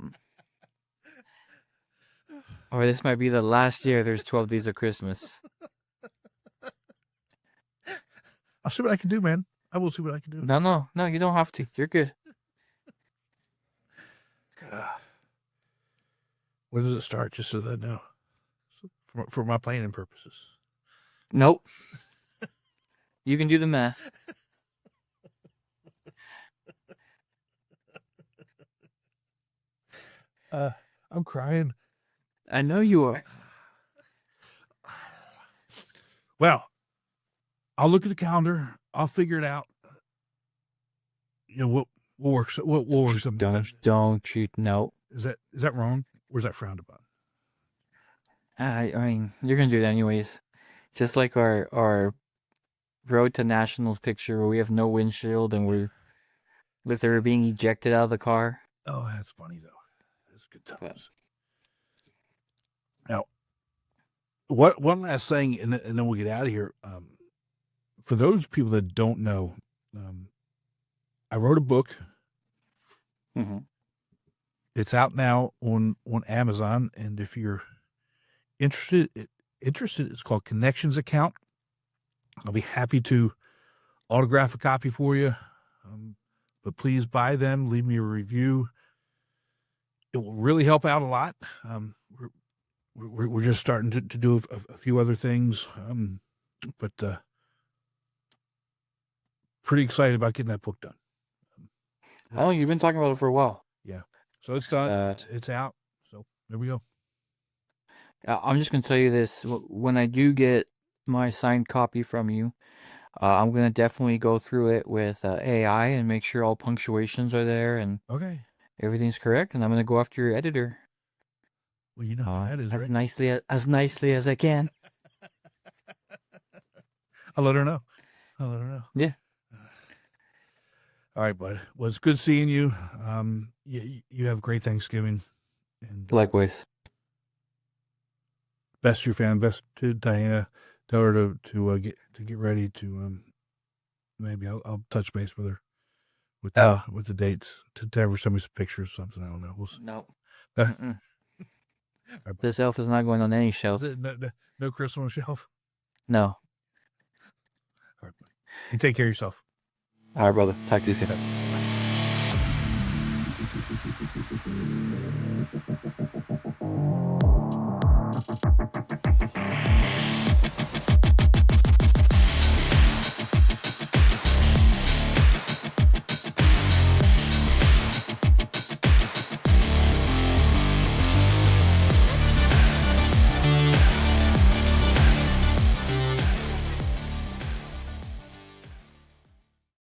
this might be the last year there's 12 Days of Christmas. I'll see what I can do, man. I will see what I can do. No, you don't have to. You're good. When does it start? Just so that I know. For my planning purposes. Nope. You can do the math. I'm crying. I know you are. Well, I'll look at the calendar. I'll figure it out. We'll work. We'll work something. Don't you know? Is that wrong? Or is that frowned upon? I mean, you're gonna do it anyways. Just like our Road to Nationals picture where we have no windshield and we're literally being ejected out of the car. Oh, that's funny though. That's good times. Now, What one last thing, and then we'll get out of here. For those people that don't know, I wrote a book. Mm-hmm. It's out now on Amazon, and if you're interested, it's called Connections Account. I'll be happy to autograph a copy for you. But please buy them. Leave me a review. It will really help out a lot. We're just starting to do a few other things, but pretty excited about getting that book done. Oh, you've been talking about it for a while. Yeah. So it's done. It's out. So there we go. I'm just going to tell you this. When I do get my signed copy from you, I'm going to definitely go through it with AI and make sure all punctuations are there and Okay. everything's correct. And I'm going to go after your editor Well, you know how that is, as right? nicely as I can. I'll let her know. Yeah. All right, bud. Well, it's good seeing you. You have a great Thanksgiving. And Likewise. best to your family, best to Diana. Tell her to get ready to maybe I'll touch base with her with the dates to have her send me some pictures or something. I don't know. We'll see. No. Right, This elf is not going on any shelf. no Chris on the shelf. No. All right, buddy. You take care of yourself. All right, brother. Talk to you soon. Bye.